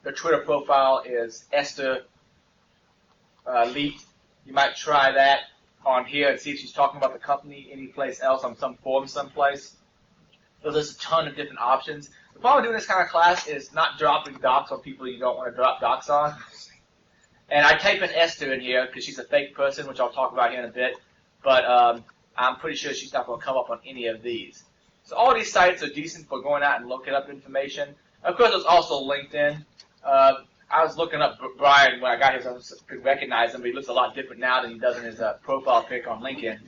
their Twitter profile is Esther Leet, you might try that on here and see if she's talking about the company anyplace else on some forum someplace. So there's a ton of different options. The problem with doing this kind of class is not dropping docs on people you don't want to drop docs on. And I type in Esther in here because she's a fake person, which I'll talk about here in a bit. But I'm pretty sure she's not going to come up on any of these. So all these sites are decent for going out and looking up information. Of course, there's also LinkedIn. I was looking up Brian when I got here, so I could recognize him, but he looks a lot different now than he does in his profile pic on LinkedIn.